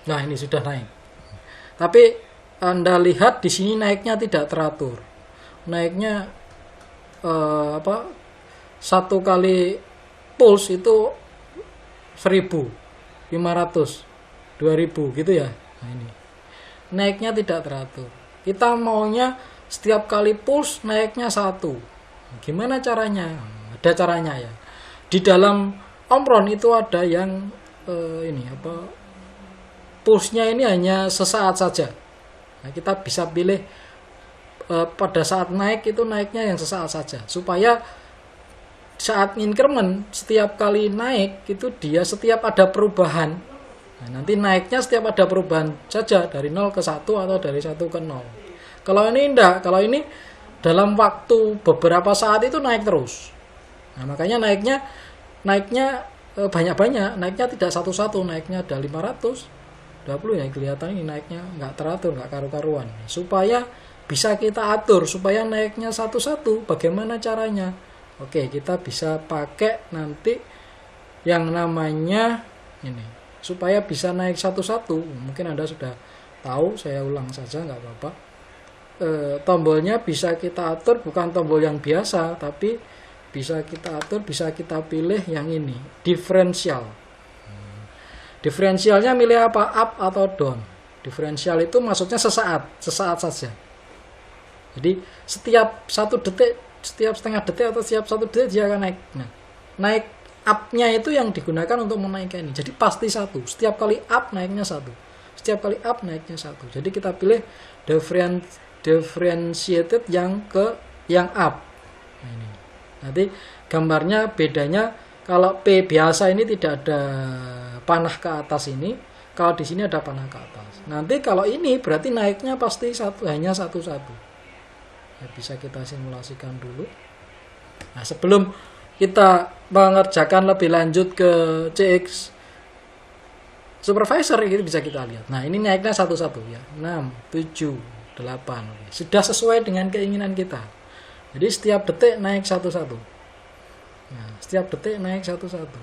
Nah, ini sudah naik. Tapi Anda lihat di sini naiknya tidak teratur. Naiknya 1 kali pulse itu 1.000, 500, 2.000 gitu ya. Nah, ini naiknya tidak teratur. Kita maunya setiap kali pulse naiknya 1. Gimana caranya? Ada caranya ya. Di dalam Omron itu ada yang pulse-nya ini hanya sesaat saja. Nah, kita bisa pilih pada saat naik itu naiknya yang sesaat saja, supaya saat increment setiap kali naik itu dia setiap ada perubahan. Nah, nanti naiknya setiap ada perubahan saja dari 0 ke 1 atau dari 1 ke 0. Kalau ini enggak, kalau ini dalam waktu beberapa saat itu naik terus. Nah, makanya naiknya banyak-banyak, naiknya tidak satu-satu, naiknya ada 520 ya, kelihatan ini naiknya enggak teratur, enggak karu-karuan. Supaya bisa kita atur supaya naiknya satu-satu, bagaimana caranya? Oke, kita bisa pakai nanti yang namanya ini supaya bisa naik satu-satu. Mungkin Anda sudah tahu, saya ulang saja nggak apa-apa. Tombolnya bisa kita atur, bukan tombol yang biasa, tapi bisa kita atur, bisa kita pilih yang ini, diferensial. Diferensialnya milih apa? Up atau down. Diferensial itu maksudnya sesaat saja. Jadi setiap 1 detik, setiap setengah detik atau setiap 1 detik dia akan naik. Nah, naik up-nya itu yang digunakan untuk menaikkan ini. Jadi pasti 1. Setiap kali up naiknya 1. Setiap kali up naiknya 1. Jadi kita pilih differentiated yang up. Nah, ini. Nanti gambarnya bedanya, kalau P biasa ini tidak ada panah ke atas ini, kalau di sini ada panah ke atas. Nanti kalau ini berarti naiknya pasti hanya satu-satu. Ya, bisa kita simulasikan dulu. Nah, sebelum kita mengerjakan lebih lanjut ke CX Supervisor, ini bisa kita lihat. Nah, ini naiknya satu-satu ya. 6, 7, 8. Sudah sesuai dengan keinginan kita. Jadi setiap detik naik satu-satu. Nah, setiap detik naik satu-satu.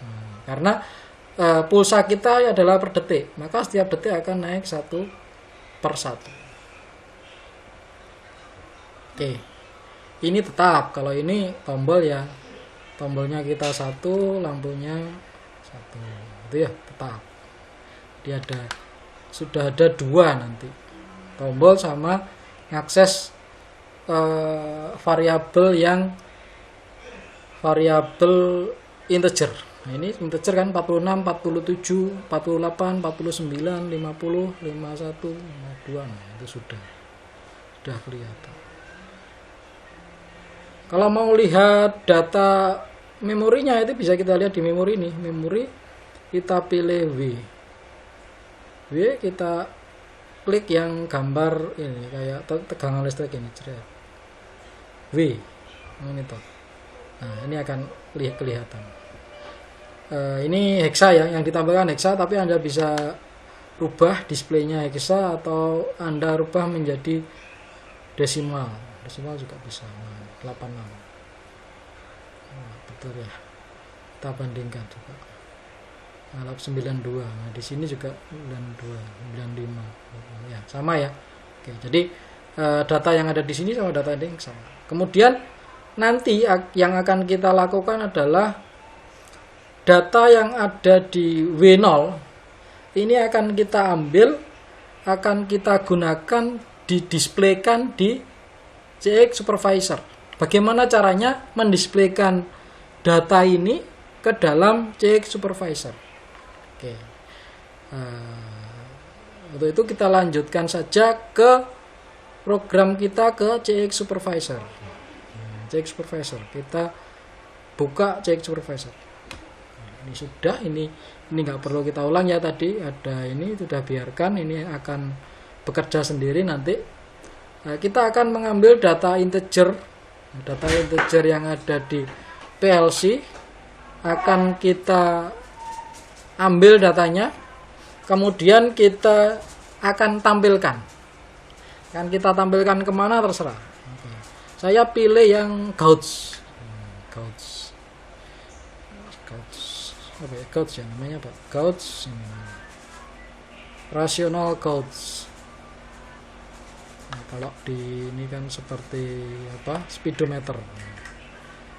Nah, karena pulsa kita adalah per detik, maka setiap detik akan naik 1 per 1. Oke, ini tetap. Kalau ini tombol ya, tombolnya kita 1, lampunya 1, itu ya tetap. Dia sudah ada 2 nanti, tombol sama ngakses variabel integer. Nah, ini integer kan 46, 47, 48, 49, 50, 51, 52. Nah, itu sudah kelihatan. Kalau mau lihat data memorinya itu bisa kita lihat di memori ini. Memori kita pilih W kita klik yang gambar ini kayak tegangan listrik ini, W monitor. Nah, ini akan kelihatan. Ini hexa ya, yang ditambahkan hexa, tapi Anda bisa rubah displaynya hexa atau Anda rubah menjadi desimal. Desimal juga bisa. Nah, 86. Nah, betul ya. Kita bandingkan juga. 92. Nah, di sini juga 92, 95. Ya, sama ya. Oke, jadi data yang ada di sini sama data yang sama. Kemudian nanti yang akan kita lakukan adalah data yang ada di W0 ini akan kita ambil, akan kita gunakan didisplaykan di CX Supervisor. Bagaimana caranya mendisplaykan data ini ke dalam CX Supervisor? Oke. Untuk itu kita lanjutkan saja ke program kita ke CX Supervisor. CX Supervisor, kita buka CX Supervisor. Ini sudah, ini nggak perlu kita ulang ya, tadi ada ini sudah, biarkan ini akan bekerja sendiri nanti. Kita akan mengambil data integer yang ada di PLC, akan kita ambil datanya, kemudian kita akan tampilkan. Kan kita tampilkan kemana terserah. Saya pilih yang Gauss. Apa ya, Gauss ya namanya, Pak? Gauss. Rasional Gauss. Nah, kalau di ini kan seperti apa? Speedometer.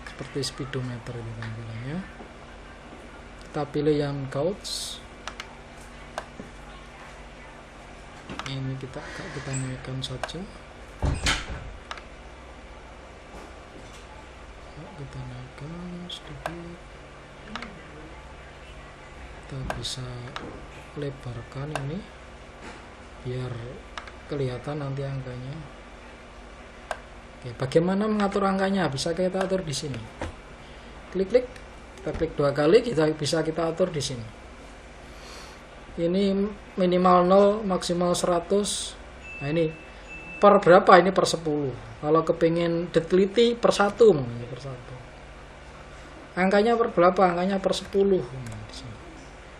Seperti speedometer itu tampilannya. Kita pilih yang Gauss. Ini kita naikkan saja. Kita naikkan sedikit. Kita bisa lebarkan ini biar kelihatan nanti angkanya. Oke, bagaimana mengatur angkanya? Bisa kita atur di sini. Klik, kita klik 2 kali, bisa kita atur di sini. Ini minimal 0, maksimal 100. Nah, ini per berapa? Ini per 10. Kalau kepingin diteliti per 1, per 1. Angkanya per berapa? Angkanya per 10.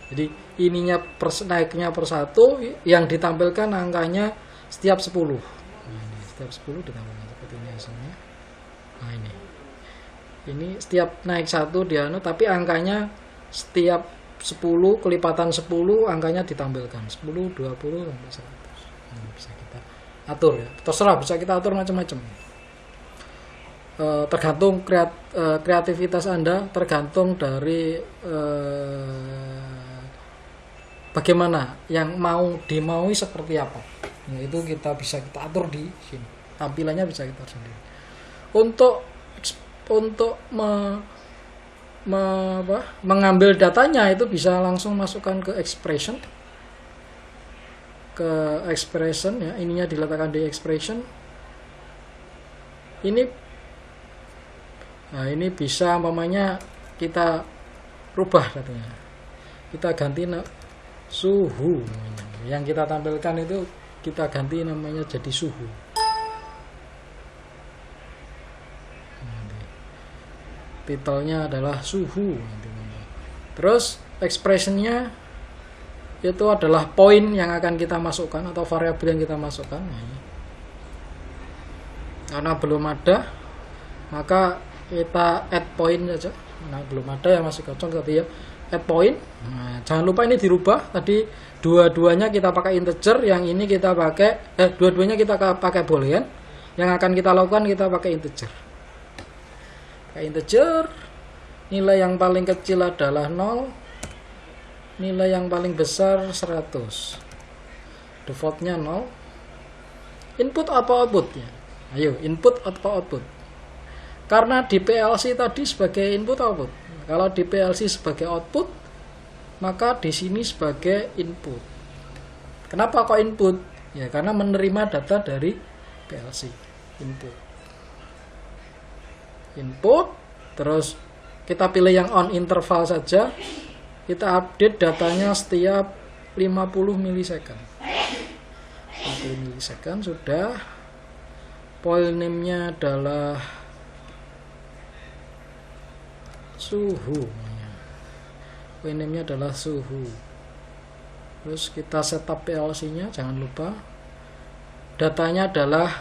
Jadi ininya naiknya per 1, yang ditampilkan angkanya setiap 10. Nah, ini setiap 10 ditampilkan seperti ini hasilnya. Nah, ini setiap naik 1 dia, tapi angkanya setiap 10, kelipatan 10 angkanya ditampilkan 10, 20 sampai 100. Nah, bisa kita atur ya. Terserah, bisa kita atur macam-macam. Tergantung kreativitas Anda, tergantung dari bagaimana yang mau dimaui seperti apa. Nah, itu kita bisa kita atur di sini. Tampilannya bisa kita atur sendiri. Untuk mengambil datanya itu bisa langsung masukkan ke expression. Ya, ininya diletakkan di expression. Ini bisa umpamanya kita rubah katanya. Kita ganti suhu. Yang kita tampilkan itu kita ganti namanya jadi suhu. Titelnya adalah suhu. Terus expressionnya itu adalah poin yang akan kita masukkan atau variabel yang kita masukkan. Karena belum ada, maka kita add point saja. Nah, belum ada ya, masih kosong tadi ya. Add point. Nah, jangan lupa ini dirubah. Tadi dua-duanya kita pakai integer, yang ini kita pakai dua-duanya kita pakai boolean. Yang akan kita lakukan kita pakai integer. Integer, nilai yang paling kecil adalah 0, nilai yang paling besar 100. Defaultnya 0. Input apa outputnya? Ayo, input atau output? Karena di PLC tadi sebagai input output. Kalau di PLC sebagai output, maka di sini sebagai input. Kenapa kok input? Ya, karena menerima data dari PLC. Input, terus kita pilih yang on interval saja, kita update datanya setiap 50 milisecond. 40 milisecond sudah. File name-nya adalah suhu. File name-nya adalah suhu. Terus kita setup PLC-nya, jangan lupa. Datanya adalah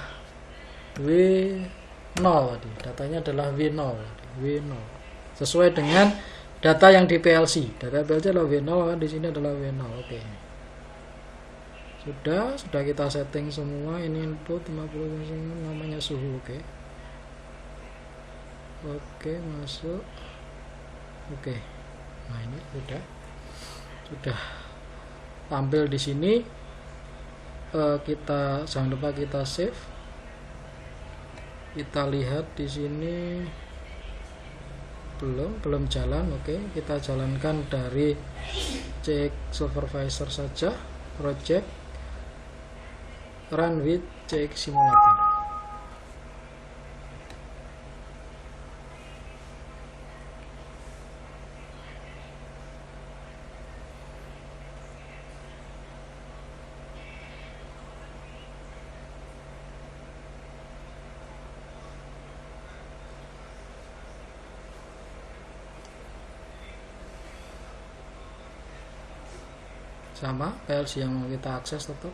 W0 tadi. Datanya adalah W0. W0. Sesuai dengan data yang di PLC. Data PLC adalah W0, di sini adalah W0. Oke. Sudah kita setting semua. Ini input 50 namanya suhu. Oke, masuk. Oke. Nah, ini sudah tampil di sini. Kita jangan lupa kita save. Kita lihat di sini belum jalan. Oke, kita jalankan dari CX supervisor saja. Project run with CX simulator. Sama PLC yang mau kita akses tetap.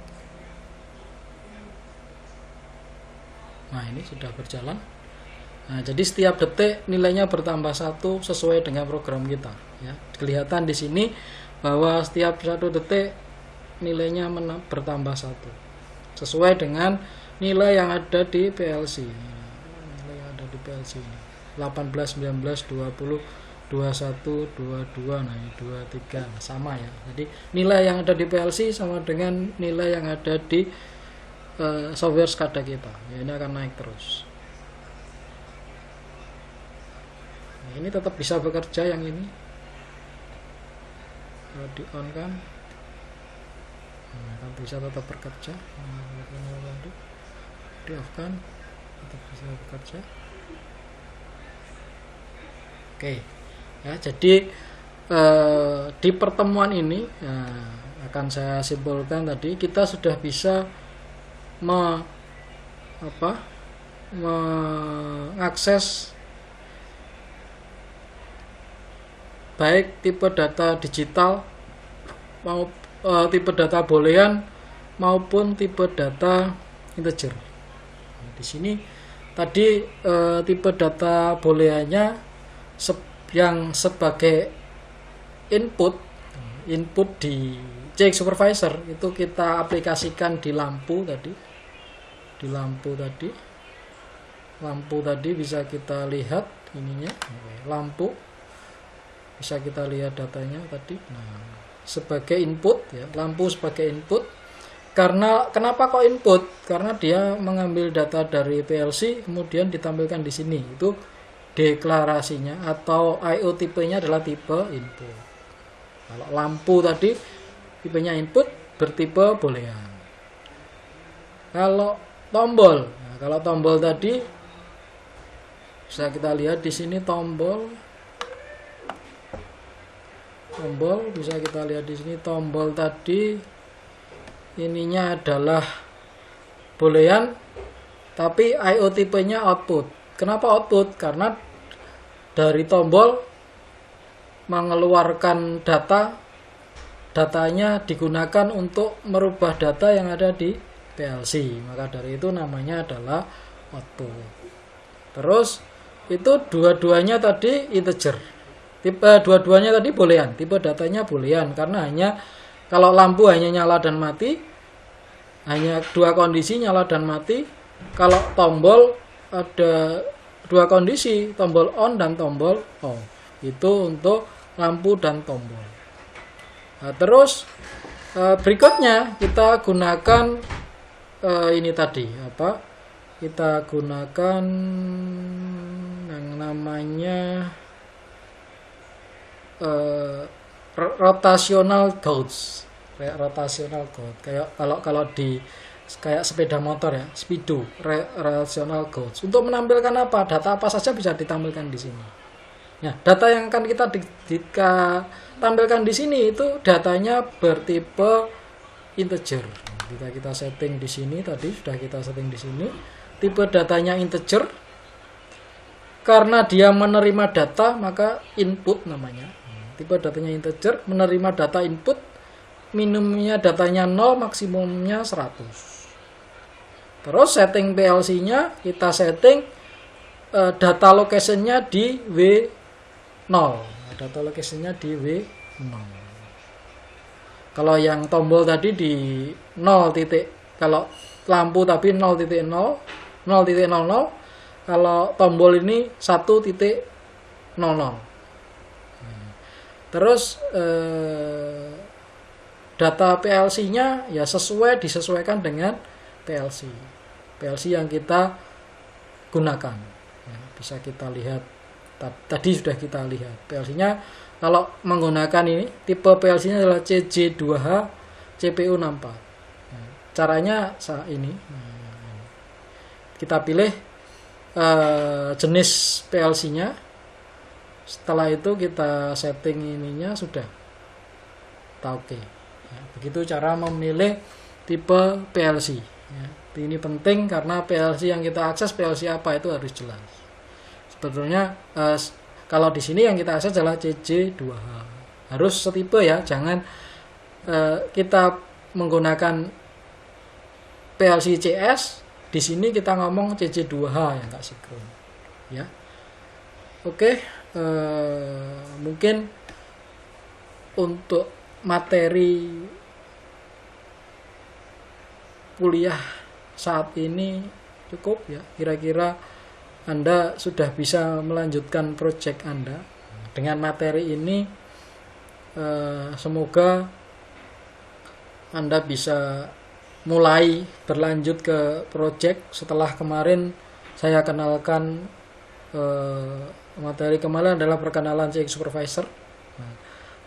Nah, ini sudah berjalan. Nah, jadi setiap detik nilainya bertambah 1 sesuai dengan program kita. Ya, kelihatan di sini bahwa setiap 1 detik nilainya bertambah 1 sesuai dengan nilai yang ada di PLC. Nilai yang ada di PLC ini 18, 19, 20, 21, 22, nah ini 23 sama ya. Jadi nilai yang ada di PLC sama dengan nilai yang ada di software SCADA kita. Ya, ini akan naik terus. Nah, ini tetap bisa bekerja yang ini. Kalau di on kan, nah, bisa tetap bekerja. Di off kan, tetap bisa bekerja. Oke. Ya, jadi di pertemuan ini akan saya simpulkan tadi kita sudah bisa mengakses baik tipe data digital tipe data boolean maupun tipe data integer. Nah, di sini tadi tipe data booleannya yang sebagai input di CX supervisor itu kita aplikasikan di lampu tadi bisa kita lihat ininya. Lampu bisa kita lihat datanya tadi. Nah, sebagai input ya, lampu sebagai input. Karena kenapa kok input? Karena dia mengambil data dari PLC kemudian ditampilkan di sini. Itu deklarasinya atau IO tipenya adalah tipe input. Kalau lampu tadi tipenya input bertipe boolean. Kalau tombol tadi bisa kita lihat di sini tombol bisa kita lihat di sini tombol tadi ininya adalah boolean tapi IO tipenya output. Kenapa output? Karena dari tombol mengeluarkan datanya digunakan untuk merubah data yang ada di PLC. Maka dari itu namanya adalah output. Terus itu dua-duanya tadi integer. Dua-duanya tadi boolean. Tipe datanya boolean karena hanya kalau lampu hanya nyala dan mati, hanya dua kondisi nyala dan mati. Kalau tombol ada dua kondisi, tombol on dan tombol off. Itu untuk lampu dan tombol. Nah, terus berikutnya kita gunakan ini tadi kita gunakan yang namanya rotational gauge. Kayak kalau di kayak sepeda motor ya, speedo, relational gauge. Untuk menampilkan apa? Data apa saja bisa ditampilkan di sini. Nah, data yang akan kita tampilkan di sini itu datanya bertipe integer. Kita setting di sini, tadi sudah kita setting di sini. Tipe datanya integer. Karena dia menerima data, maka input namanya. Tipe datanya integer, menerima data input, minimumnya datanya 0, maksimumnya 100. Terus setting PLC-nya, kita setting data location-nya di W0. Data location-nya di W0. Kalau yang tombol tadi di 0 titik, kalau lampu tapi 0.0, 0.00, kalau tombol ini 1.00. Terus data PLC-nya ya disesuaikan dengan PLC yang kita gunakan. Ya, bisa kita lihat tadi sudah kita lihat PLC-nya. Kalau menggunakan ini, tipe PLC-nya adalah CJ2H CPU 64. Nah, caranya ini. Kita pilih jenis PLC-nya. Setelah itu kita setting ininya sudah. Oke. Ya, begitu cara memilih tipe PLC. Ya, ini penting karena PLC yang kita akses PLC apa itu harus jelas. Sebetulnya kalau di sini yang kita akses adalah CJ2H. Harus setipe ya, jangan kita menggunakan PLC CS, di sini kita ngomong CJ2H yang enggak sinkron. Ya. Oke, mungkin untuk materi kuliah saat ini cukup ya. Kira-kira Anda sudah bisa melanjutkan proyek Anda dengan materi ini. Semoga Anda bisa mulai berlanjut ke proyek setelah kemarin saya kenalkan materi kemarin adalah perkenalan CX Supervisor.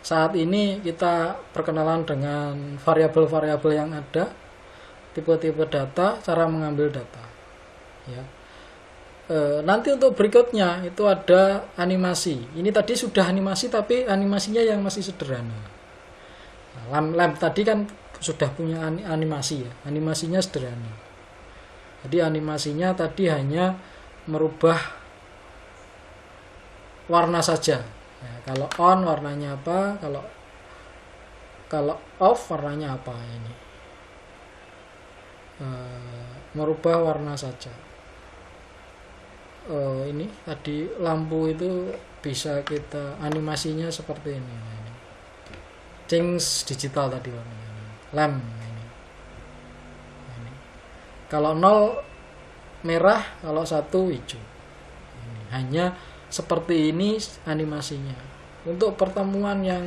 Saat ini kita perkenalan dengan variabel-variabel yang ada, tipe-tipe data, cara mengambil data. Ya. Nanti untuk berikutnya itu ada animasi. Ini tadi sudah animasi tapi animasinya yang masih sederhana. Lem tadi kan sudah punya animasi ya. Animasinya sederhana. Jadi animasinya tadi hanya merubah warna saja. Ya, kalau on warnanya apa, kalau off warnanya apa ini. Merubah warna saja. Ini tadi lampu itu bisa kita animasinya seperti ini. Change digital tadi warnanya. Lamp ini. Kalau 0 merah, kalau 1 hijau. Ini. Hanya seperti ini animasinya. Untuk pertemuan yang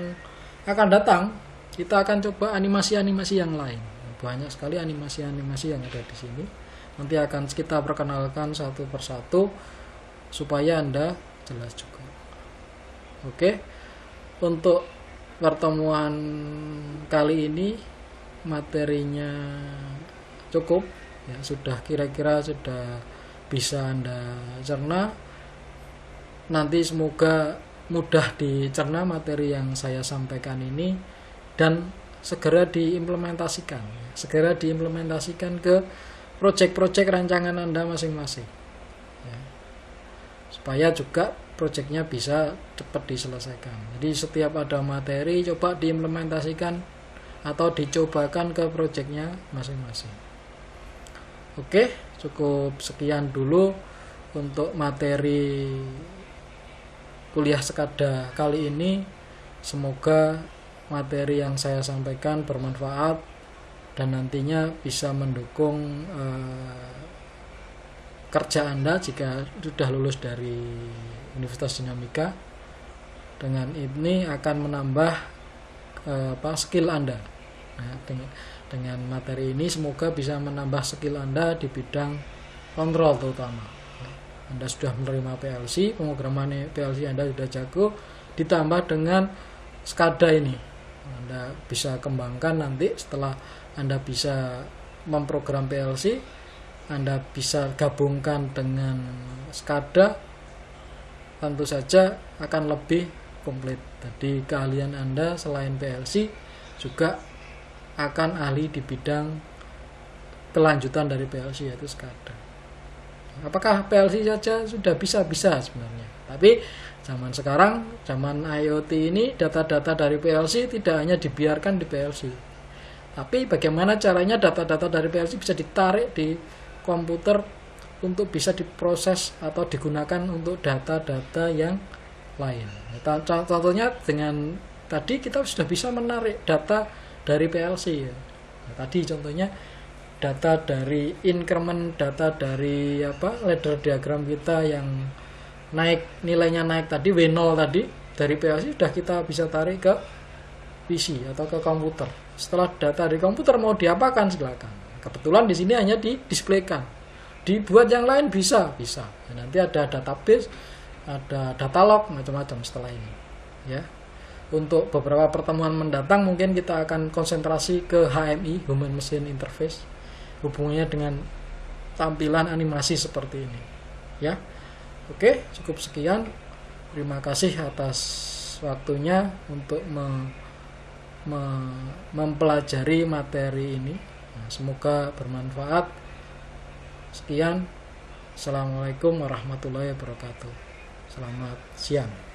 akan datang, kita akan coba animasi-animasi yang lain. Banyak sekali animasi-animasi yang ada di sini. Nanti akan kita perkenalkan satu persatu supaya Anda jelas juga. Oke. Untuk pertemuan kali ini materinya cukup ya, sudah kira-kira sudah bisa Anda cerna. Nanti semoga mudah dicerna materi yang saya sampaikan ini dan segera diimplementasikan ke proyek-proyek rancangan Anda masing-masing ya. Supaya juga proyeknya bisa cepat diselesaikan. Jadi setiap ada materi coba diimplementasikan atau dicobakan ke proyeknya masing-masing. Oke, cukup sekian dulu untuk materi kuliah sekada kali ini. Semoga materi yang saya sampaikan bermanfaat dan nantinya bisa mendukung kerja Anda jika sudah lulus dari Universitas Dinamika. Dengan ini akan menambah skill Anda. Nah, dengan materi ini semoga bisa menambah skill Anda di bidang kontrol terutama. Anda sudah menerima PLC, pemrograman PLC Anda sudah jago, ditambah dengan SCADA ini. Anda bisa kembangkan nanti setelah Anda bisa memprogram PLC, Anda bisa gabungkan dengan SCADA, tentu saja akan lebih komplit. Jadi keahlian Anda selain PLC juga akan ahli di bidang kelanjutan dari PLC, yaitu SCADA. Apakah PLC saja sudah bisa sebenarnya, tapi zaman sekarang, zaman IoT ini, data-data dari PLC tidak hanya dibiarkan di PLC, tapi bagaimana caranya data-data dari PLC bisa ditarik di komputer untuk bisa diproses atau digunakan untuk data-data yang lain. Contohnya dengan tadi kita sudah bisa menarik data dari PLC ya. Tadi contohnya data dari increment, data dari ladder diagram kita yang nilainya naik tadi, W0 tadi dari PLC sudah kita bisa tarik ke PC atau ke komputer. Setelah data dari komputer mau diapakan silakan. Kebetulan di sini hanya didisplaykan. Dibuat yang lain bisa. Nanti ada database, ada data log, macam-macam setelah ini. Ya. Untuk beberapa pertemuan mendatang mungkin kita akan konsentrasi ke HMI, Human Machine Interface, hubungannya dengan tampilan animasi seperti ini. Ya. Oke, cukup sekian. Terima kasih atas waktunya untuk mempelajari materi ini. Semoga bermanfaat. Sekian. Assalamualaikum warahmatullahi wabarakatuh. Selamat siang.